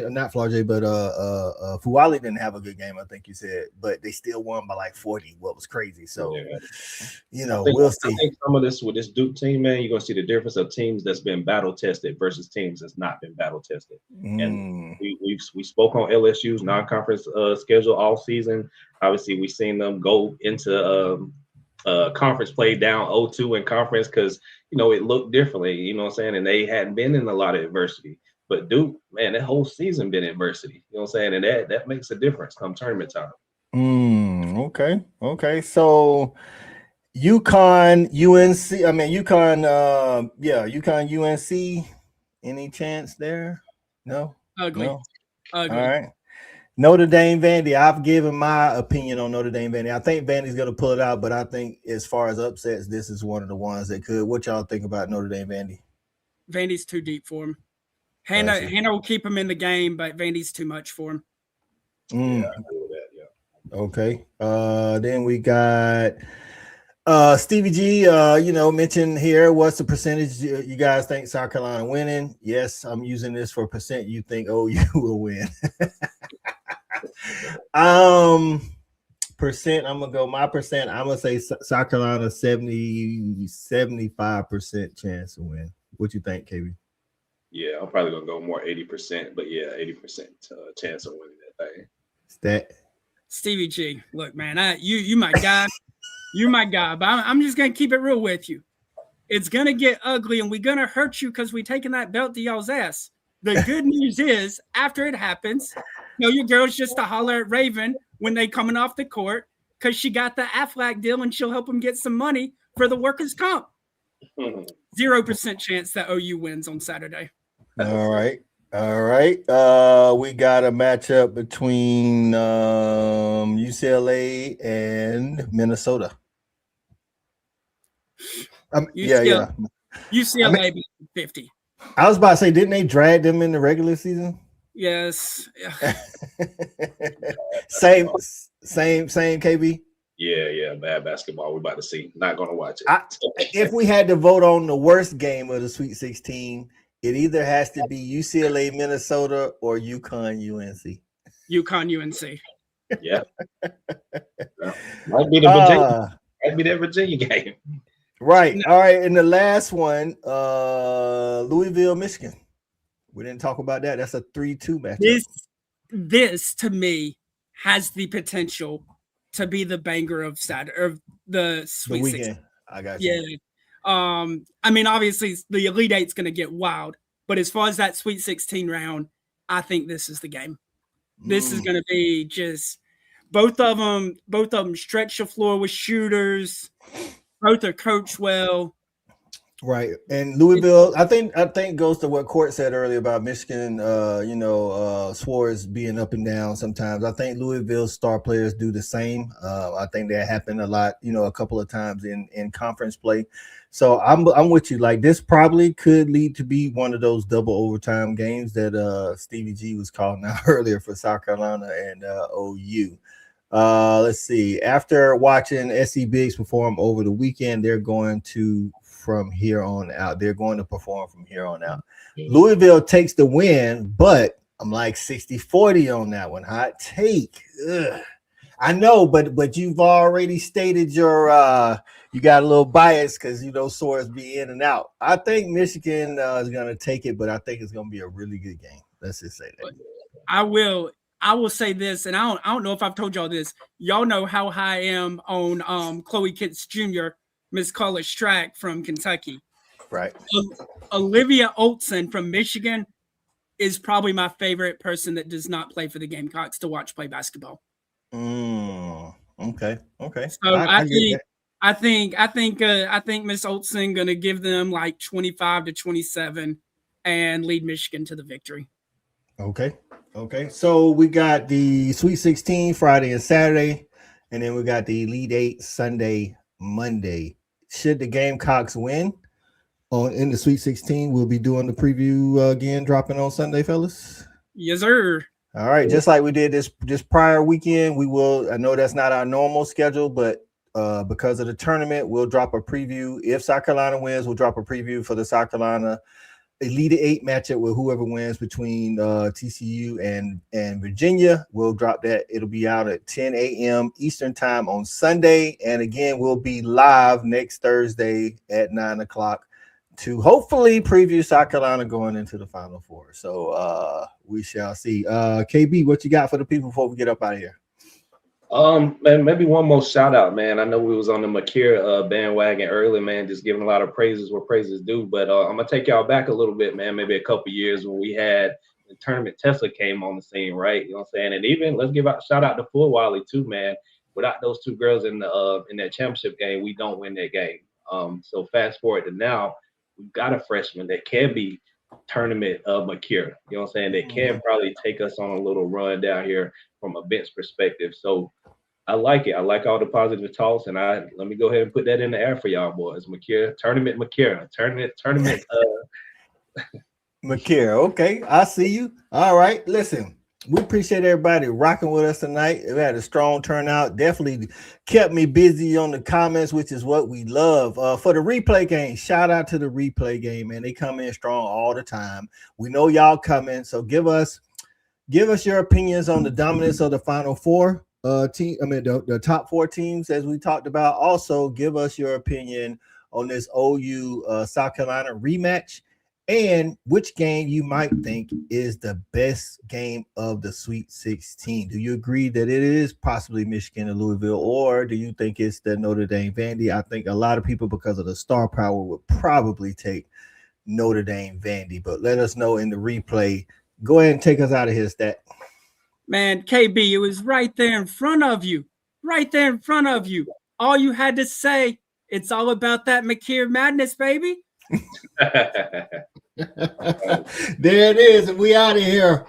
Speaker 1: didn't have a good game, I think you said, but they still won by like 40. What was crazy? So, we'll see.
Speaker 2: I think some of this with this Duke team, man, you're gonna see the difference of teams that's been battle tested versus teams that's not been battle tested. And we spoke on LSU's non-conference schedule all season. Obviously, we've seen them go into conference play down 0-2 in conference because it looked differently, you know what I'm saying? And they hadn't been in a lot of adversity. But Duke, man, that whole season been adversity. You know what I'm saying? And that makes a difference come tournament time.
Speaker 1: Okay. So UConn, UNC, any chance there? No?
Speaker 3: Ugly.
Speaker 1: No? Ugly. All right. Notre Dame, Vandy. I've given my opinion on Notre Dame, Vandy. I think Vandy's going to pull it out, but I think as far as upsets, this is one of the ones that could. What y'all think about Notre Dame, Vandy?
Speaker 3: Vandy's too deep for him. Hannah will keep him in the game, but Vandy's too much for him.
Speaker 2: Yeah, I agree with that, yeah.
Speaker 1: Okay. Then we got Stevie G, mentioned here, what's the percentage you guys think South Carolina winning? Yes, I'm using this for percent you think OU will win. Percent, I'm gonna go my percent. I'm gonna say South Carolina 75% chance to win. What you think, KB?
Speaker 2: Yeah, I'm probably gonna go more 80%, but yeah, 80% chance of winning that thing.
Speaker 1: That
Speaker 3: Stevie G, look, man, you my guy. You're my guy, but I'm just going to keep it real with you. It's going to get ugly, and we're going to hurt you because we're taking that belt to y'all's ass. The good news is, after it happens, your girl's just to holler at Raven when they coming off the court because she got the Aflac deal and she'll help them get some money for the workers' comp. 0% chance that OU wins on Saturday.
Speaker 1: All right. We got a matchup between UCLA and Minnesota.
Speaker 3: UCLA 50.
Speaker 1: I was about to say, didn't they drag them in the regular season?
Speaker 3: Yes.
Speaker 1: same, KB.
Speaker 2: Yeah, bad basketball. We're about to see. Not going to watch it.
Speaker 1: If we had to vote on the worst game of the Sweet 16, it either has to be UCLA, Minnesota, or UConn, UNC.
Speaker 3: UConn, UNC.
Speaker 2: Yeah. Might be the Virginia. Might be that Virginia game.
Speaker 1: Right. All right. And the last one, Louisville, Michigan. We didn't talk about that. That's a 3-2 matchup.
Speaker 3: This to me has the potential to be the banger of the Sweet 16.
Speaker 1: I got you.
Speaker 3: Yeah. I mean, obviously the Elite Eight's going to get wild, but as far as that Sweet 16 round, I think this is the game. This is going to be just both of them stretch the floor with shooters. Both are coached well.
Speaker 1: Right. And Louisville, I think goes to what Court said earlier about Michigan, Swartz being up and down sometimes. I think Louisville's star players do the same. I think that happened a lot, a couple of times in conference play. So I'm with you. Like, this probably could lead to be one of those double overtime games that Stevie G was calling out earlier for South Carolina and OU. Let's see. After watching SC Biggs perform over the weekend, they're going to perform from here on out. Louisville takes the win, but I'm like 60-40 on that one. Hot take. Ugh. I know, but you've already stated your you got a little bias because swords be in and out. I think Michigan is going to take it, but I think it's going to be a really good game. Let's just say that.
Speaker 3: I will say this, and I don't know if I've told y'all this. Y'all know how high I am on Chloe Kitts Jr., Miss College Track from Kentucky.
Speaker 1: Right.
Speaker 3: Olivia Olson from Michigan is probably my favorite person that does not play for the Gamecocks to watch play basketball.
Speaker 1: Okay.
Speaker 3: So I think Miss Olson gonna give them like 25-27 and lead Michigan to the victory.
Speaker 1: Okay. So we got the Sweet 16 Friday and Saturday, and then we got the Elite 8 Sunday, Monday. Should the Gamecocks win in the Sweet 16, we'll be doing the preview again, dropping on Sunday, fellas.
Speaker 3: Yes, sir.
Speaker 1: All right, just like we did this prior weekend, we will. I know that's not our normal schedule, but because of the tournament, we'll drop a preview. If South Carolina wins, we'll drop a preview for the South Carolina Elite 8 matchup with whoever wins between TCU and Virginia. We'll drop that. It'll be out at 10 a.m. Eastern time on Sunday. And again, we'll be live next Thursday at 9 o'clock to hopefully preview South Carolina going into the Final Four. So we shall see. KB, what you got for the people before we get up out of here?
Speaker 2: Man, maybe one more shout out, man. I know we was on the Makira bandwagon early, man, just giving a lot of praises where praises due. But I'm gonna take y'all back a little bit, man. Maybe a couple years when we had the tournament Tesla came on the scene, right? You know what I'm saying? And even let's give a shout out to Full Wiley too, man. Without those two girls in that championship game, we don't win that game. So fast forward to now, we've got a freshman that can be tournament of Makira. You know what I'm saying? They can probably take us on a little run down here from a bench perspective. So I like it. I like all the positive talks, and let me go ahead and put that in the air for y'all boys. Makira. Tournament.
Speaker 1: Makira. Okay, I see you. All right, listen. We appreciate everybody rocking with us tonight. We had a strong turnout. Definitely kept me busy on the comments, which is what we love. For the replay game, shout out to the replay game, man. They come in strong all the time. We know y'all coming, so give us your opinions on the dominance of the Final Four the top four teams as we talked about. Also, give us your opinion on this OU South Carolina rematch, and which game you might think is the best game of the Sweet 16. Do you agree that it is possibly Michigan and Louisville, or do you think it's the Notre Dame Vandy? I think a lot of people, because of the star power, would probably take Notre Dame Vandy, but let us know in the replay. Go ahead and take us out of here, Stat.
Speaker 3: Man, KB, it was right there in front of you. Right there in front of you. All you had to say, it's all about that McKeer madness, baby.
Speaker 1: There it is, and we out of here.